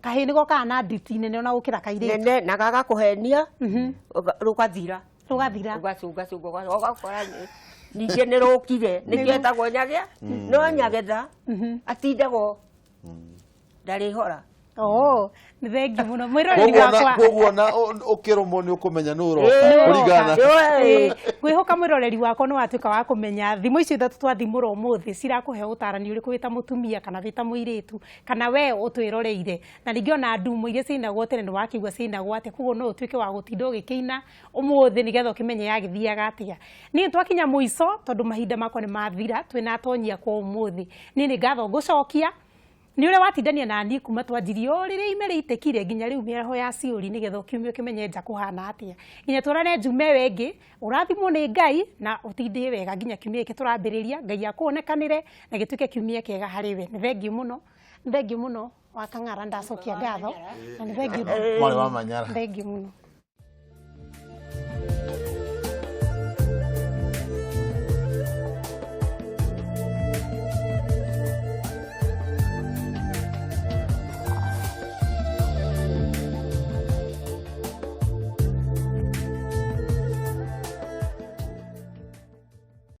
kahĩ nĩgo kana na nditi nene ona gũkĩra kairĩtu nene na gagakũhenia rũgathira ũgakora ningĩ nĩ rũkire nĩkĩo etagwo no nyagetha atindagwo ndarĩhora nĩ thengi mũno mwĩroreri wakwa koguo na ũkĩrũmwo nĩ ũkũmenya nĩ ũroka kũringana ngwĩhoka mwĩroreri wakwa nĩ watuĩka wa kũmenya thimo icio ithatũ twathimũra ũmũthĩ cirakũhe ũtarani ũrĩkũ wĩta mũtumia kana wĩta mũirĩtu kana we ũtwĩroreire na ningĩ ona ndumo iria ciinagwo tene nĩ wakĩigua ciinagwo atĩa koguo no ũtuĩke wa gũtinda ũgĩkĩina ũmũthĩ nĩgetha ũkĩmenye yagĩthiaga atĩa niĩ twakinya mũico tondũ mahinda makwa nĩ mathira twĩna atonyia kwa ũmũthĩ niĩ nĩ ngatho ngũcokia nĩ ũrĩa watindania na niĩ kuma twanjirie rĩrĩa ime rĩitekire nginya rĩu mĩaraho ya ciũri nĩgetha ũkiumie ũkĩmenye nja kũhana atĩa nginya tũrane njuma ĩngĩ ũrathimwo nĩ Ngai na ũtindie wega nginya kiumia gĩkĩ tũrambĩrĩria Ngai akuonekanĩre na gĩtuĩke kiumia kĩega harĩ we nĩ thengiũ mũno Wakang'ara ndacokia ngatho na nĩ thengiũ mwarĩ wa Manyara thengiũ mũno